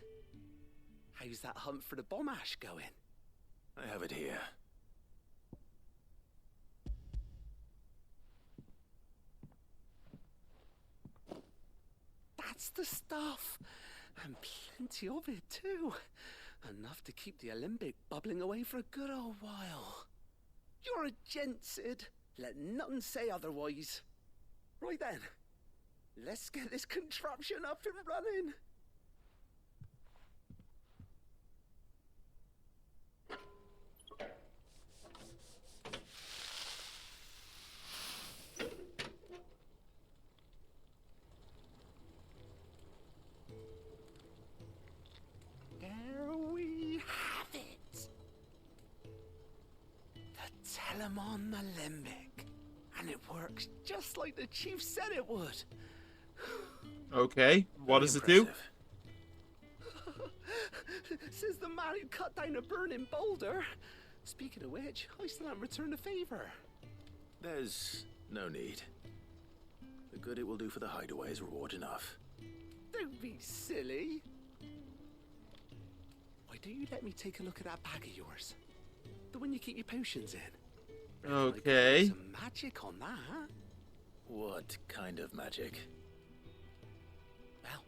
Speaker 20: How's that hunt for the bomb ash going?
Speaker 3: I have it here.
Speaker 20: That's the stuff. And plenty of it, too. Enough to keep the alembic bubbling away for a good old while. You're a gent, Sid. Let none say otherwise. Right then. Let's get this contraption up and running. There we have it. The Telemon Alembic. And it works just like the chief said it would.
Speaker 1: Okay, what does it do?
Speaker 20: Says the man who cut down a burning boulder. Speaking of which, I still haven't returned the favor.
Speaker 3: There's no need. The good it will do for the hideaway is reward enough.
Speaker 20: Don't be silly. Why don't you let me take a look at that bag of yours? The one you keep your potions in.
Speaker 1: Okay.
Speaker 20: Some magic on that.
Speaker 3: What kind of magic?
Speaker 20: Well,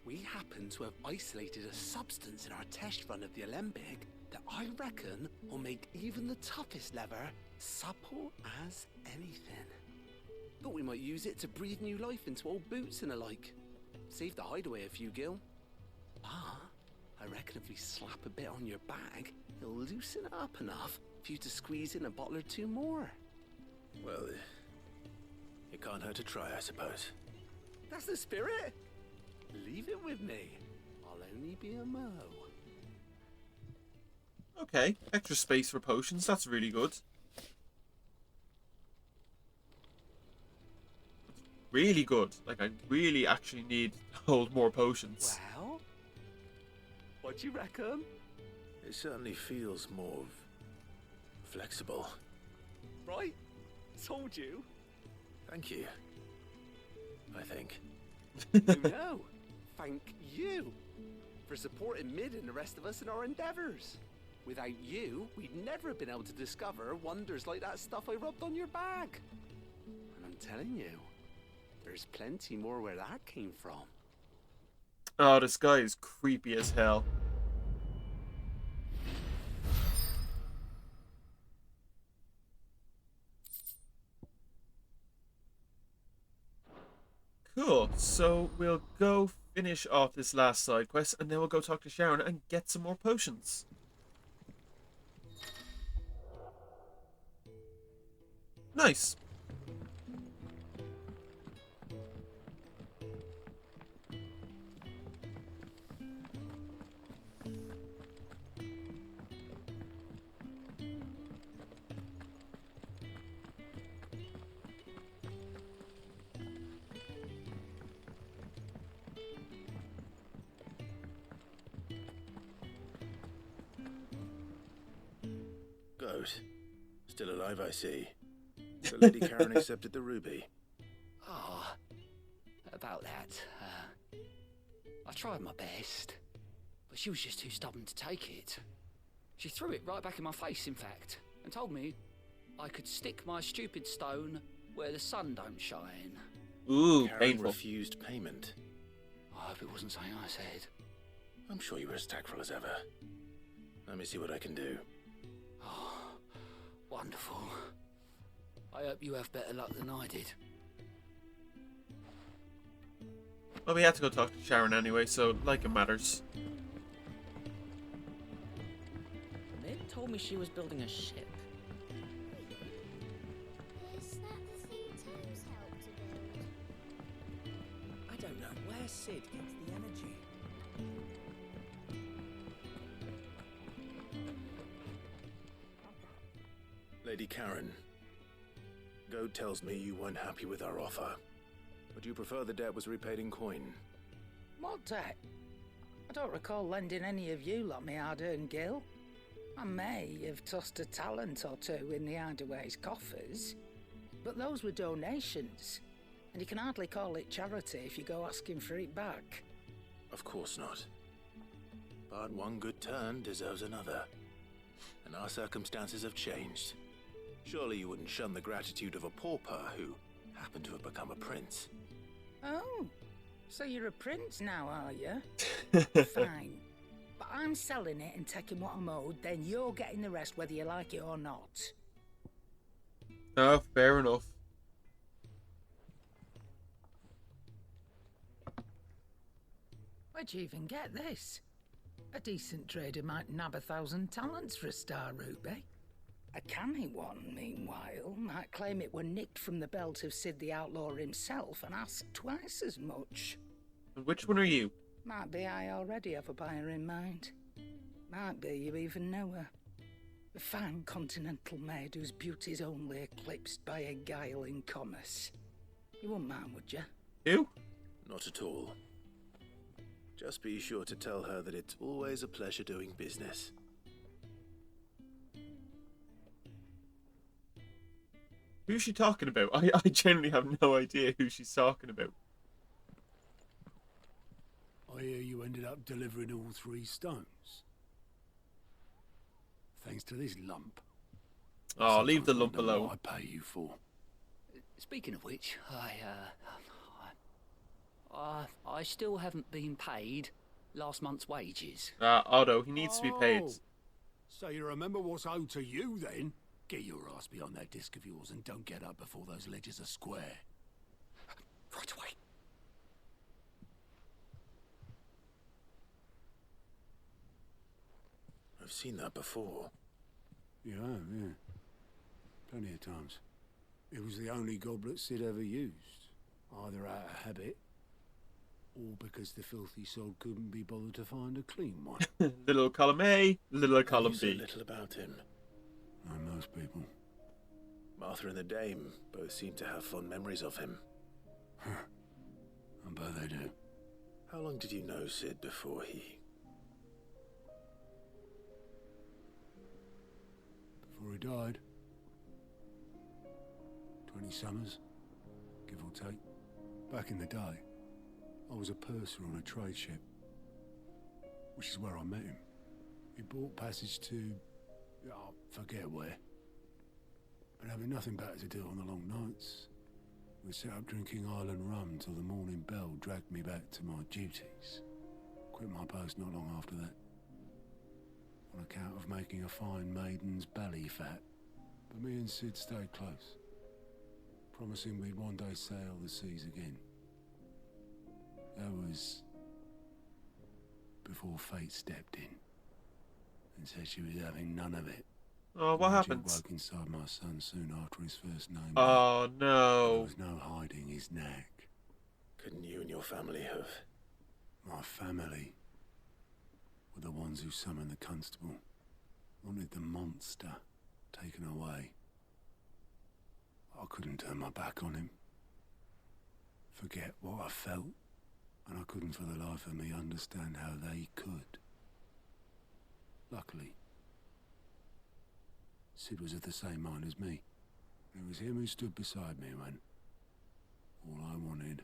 Speaker 20: we happen to have isolated a substance in our test run of the alembic that I reckon will make even the toughest lever supple as anything. Thought we might use it to breathe new life into old boots and the like. Save the hideaway a few gil. Ah, I reckon if we slap a bit on your bag, it'll loosen it up enough for you to squeeze in a bottle or two more.
Speaker 3: Well, it can't hurt to try, I suppose.
Speaker 20: That's the spirit. Leave it with me. I'll only be a mo.
Speaker 1: Okay, extra space for potions. That's really good. Really good. Like, I really actually need to hold more potions.
Speaker 20: Well, what do you reckon?
Speaker 3: It certainly feels more flexible.
Speaker 20: Right? Told you.
Speaker 3: Thank you. I think.
Speaker 20: No. Thank you for supporting Mid and the rest of us in our endeavors. Without you, we'd never have been able to discover wonders like that stuff I rubbed on your bag. And I'm telling you, there's plenty more where that came from.
Speaker 1: Oh, this guy is creepy as hell. Cool, so we'll go finish off this last side quest and then we'll go talk to Sharon and get some more potions. Nice.
Speaker 3: Good. Still alive, I see. So Lady Karen accepted the ruby.
Speaker 7: Oh, about that. I tried my best, but she was just too stubborn to take it. She threw it right back in my face, in fact, and told me I could stick my stupid stone where the sun don't shine.
Speaker 1: Ooh,
Speaker 3: Karen
Speaker 1: painful.
Speaker 3: refused payment.
Speaker 7: I hope it wasn't something I said.
Speaker 3: I'm sure you were as tactful as ever. Let me see what I can do.
Speaker 7: Oh, wonderful. I hope you have better luck than I did.
Speaker 1: Well, we had to go talk to Sharon anyway, so like it matters.
Speaker 6: Mid told me she was building a ship.
Speaker 19: Is that the thing Tom's helped to build?
Speaker 10: I don't know where Sid gets the energy.
Speaker 3: Lady Karen, Goad tells me you weren't happy with our offer. Would you prefer the debt was repaid in coin?
Speaker 17: What debt? I don't recall lending any of you lot me hard-earned gil. I may have tossed a talent or two in the Hideaway's coffers, but those were donations. And you can hardly call it charity if you go asking for it back.
Speaker 3: Of course not. But one good turn deserves another. And our circumstances have changed. Surely you wouldn't shun the gratitude of a pauper who happened to have become a prince.
Speaker 17: Oh, so you're a prince now, are you? Fine. But I'm selling it and taking what I'm owed, then you're getting the rest whether you like it or not.
Speaker 1: Oh, fair enough.
Speaker 17: Where'd you even get this? A decent trader might nab 1,000 talents for a star ruby. A canny one, meanwhile, might claim it were nicked from the belt of Sid the Outlaw himself and ask twice as much.
Speaker 1: And which one are you?
Speaker 17: Might be I already have a buyer in mind. Might be you even know her. A fine continental maid whose beauty's only eclipsed by a guile in commerce. You wouldn't mind, would you?
Speaker 1: Who?
Speaker 3: Not at all. Just be sure to tell her that it's always a pleasure doing business.
Speaker 1: Who's she talking about? I genuinely have no idea who she's talking about.
Speaker 21: I hear you ended up delivering all 3 stones. Thanks to this lump.
Speaker 1: Oh, leave the lump
Speaker 21: I know
Speaker 1: alone.
Speaker 21: what I pay you for.
Speaker 7: Speaking of which, I still haven't been paid last month's wages.
Speaker 1: Otto, he needs to be paid.
Speaker 21: Oh, so you remember what's owed to you then? Get your ass behind that disc of yours and don't get up before those ledgers are square.
Speaker 7: Right away.
Speaker 3: I've seen that before.
Speaker 21: Yeah, yeah. Plenty of times. It was the only goblet Sid ever used. Either out of habit, or because the filthy soul couldn't be bothered to find a clean one.
Speaker 1: Little column A, little column
Speaker 3: So
Speaker 1: B.
Speaker 3: little about him.
Speaker 21: Like most people.
Speaker 3: Martha and the Dame both seem to have fond memories of him.
Speaker 21: I bet they do.
Speaker 3: How long did you know Sid before he...
Speaker 21: Before he died. 20 summers, give or take. Back in the day, I was a purser on a trade ship, which is where I met him. He bought passage to... I forget where. But having nothing better to do on the long nights, we set up drinking island rum till the morning bell dragged me back to my duties. Quit my post not long after that. On account of making a fine maiden's belly fat. But me and Sid stayed close, promising we'd one day sail the seas again. That was before fate stepped in and said she was having none of it.
Speaker 1: Oh, what happened?
Speaker 21: He woke inside my son soon after his first name.
Speaker 1: Oh, no.
Speaker 21: There was no hiding his knack.
Speaker 3: Couldn't you and your family have...
Speaker 21: My family were the ones who summoned the constable. Wanted the monster taken away. I couldn't turn my back on him. Forget what I felt. And I couldn't for the life of me understand how they could. Luckily, Sid was of the same mind as me. It was him who stood beside me when all I wanted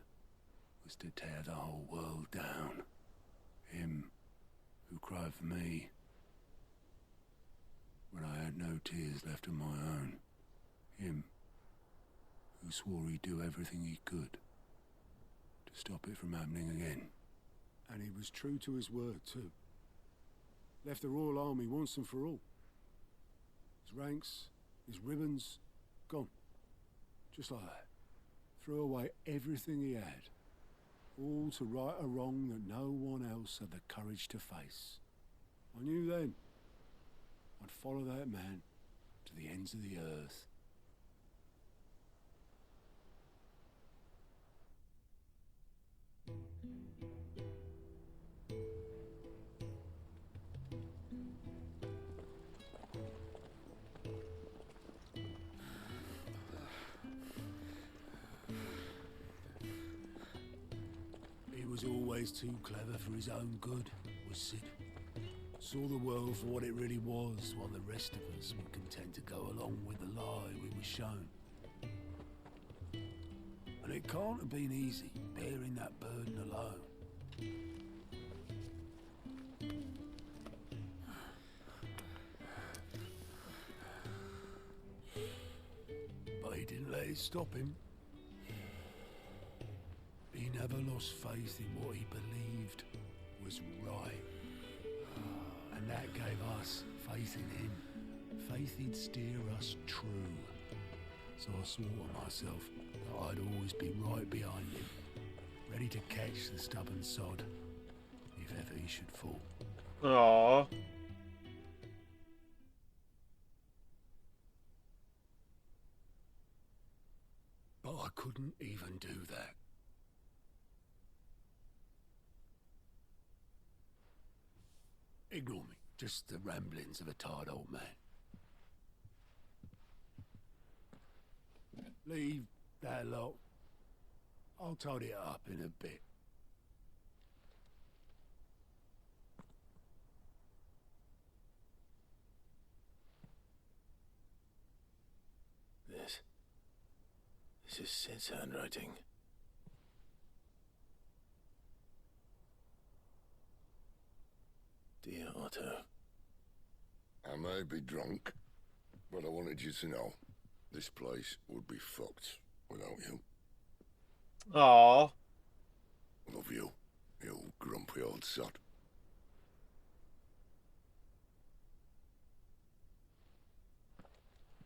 Speaker 21: was to tear the whole world down. Him who cried for me when I had no tears left of my own. Him who swore he'd do everything he could to stop it from happening again. And he was true to his word too. Left the Royal Army once and for all. His ranks, his ribbons, gone. Just like that. Threw away everything he had. All to right a wrong that no one else had the courage to face. I knew then I'd follow that man to the ends of the earth. He was always too clever for his own good, was Sid. Saw the world for what it really was, while the rest of us were content to go along with the lie we were shown. And And it can't have been easy bearing that burden alone. But he didn't let it stop him. He never lost faith in what he believed was right. And that gave us faith in him. Faith he'd steer us true. So I swore to myself that I'd always be right behind him, ready to catch the stubborn sod, if ever he should fall.
Speaker 1: Aww.
Speaker 21: But I couldn't even do that. Ignore me, just the ramblings of a tired old man. Leave that lot. I'll tidy it up in a bit.
Speaker 3: This is Sid's handwriting. Dear Otto.
Speaker 18: I may be drunk, but I wanted you to know this place would be fucked without you.
Speaker 1: Aww.
Speaker 18: Love you, you grumpy old sod.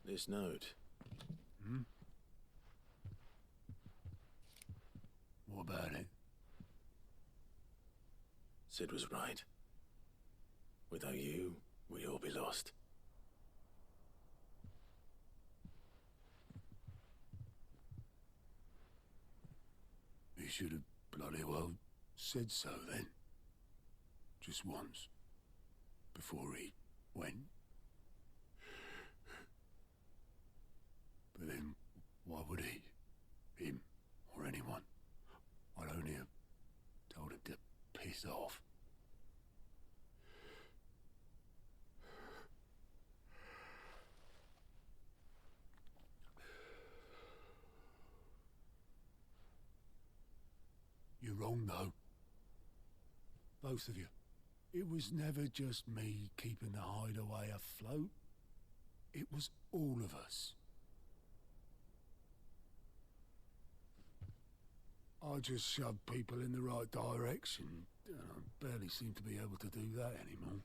Speaker 3: This note.
Speaker 21: Hmm? What about it?
Speaker 3: Sid was right. Without you, we'd all be lost.
Speaker 21: He should have bloody well said so then. Just once. Before he went. But then, why would he? Him, or anyone? I'd only have told him to piss off. You're wrong, though. Both of you. It was never just me keeping the hideaway afloat. It was all of us. I just shoved people in the right direction, and I barely seem to be able to do that anymore.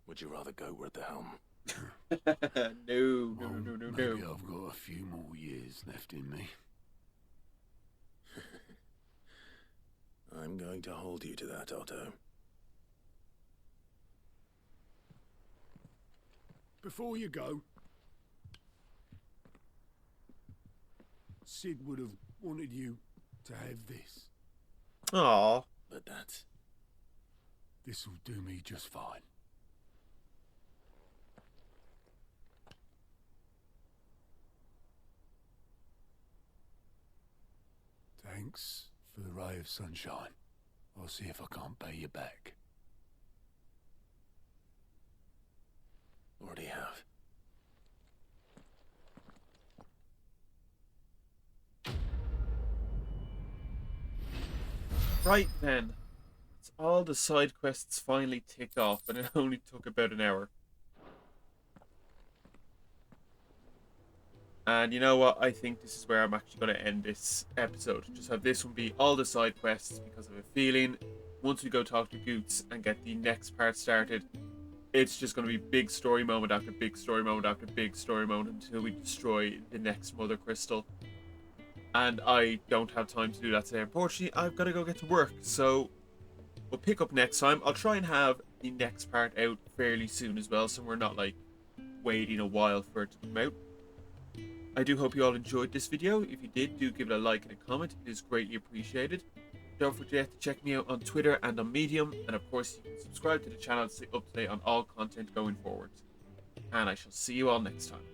Speaker 3: Would you rather go at the helm?
Speaker 1: No.
Speaker 21: Maybe I've got a few more years left in me.
Speaker 3: I'm going to hold you to that, Otto.
Speaker 21: Before you go, Sid would have wanted you to have this.
Speaker 1: Aww.
Speaker 3: But that's...
Speaker 21: This'll do me just fine. Thanks for the ray of sunshine. I'll see if I can't pay you back.
Speaker 3: Already have.
Speaker 1: Right then. It's all the side quests finally tick off, and it only took about an hour. And you know what? I think this is where I'm actually going to end this episode. Just have this one be all the side quests, because I have a feeling once we go talk to Goots and get the next part started, it's just going to be big story moment after big story moment after big story moment until we destroy the next Mother Crystal. And I don't have time to do that today. Unfortunately, I've got to go get to work. So we'll pick up next time. I'll try and have the next part out fairly soon as well, so we're not like waiting a while for it to come out. I do hope you all enjoyed this video. If you did, do give it a like and a comment. It is greatly appreciated. Don't forget to check me out on Twitter and on Medium. And of course, you can subscribe to the channel to stay up to date on all content going forward. And I shall see you all next time.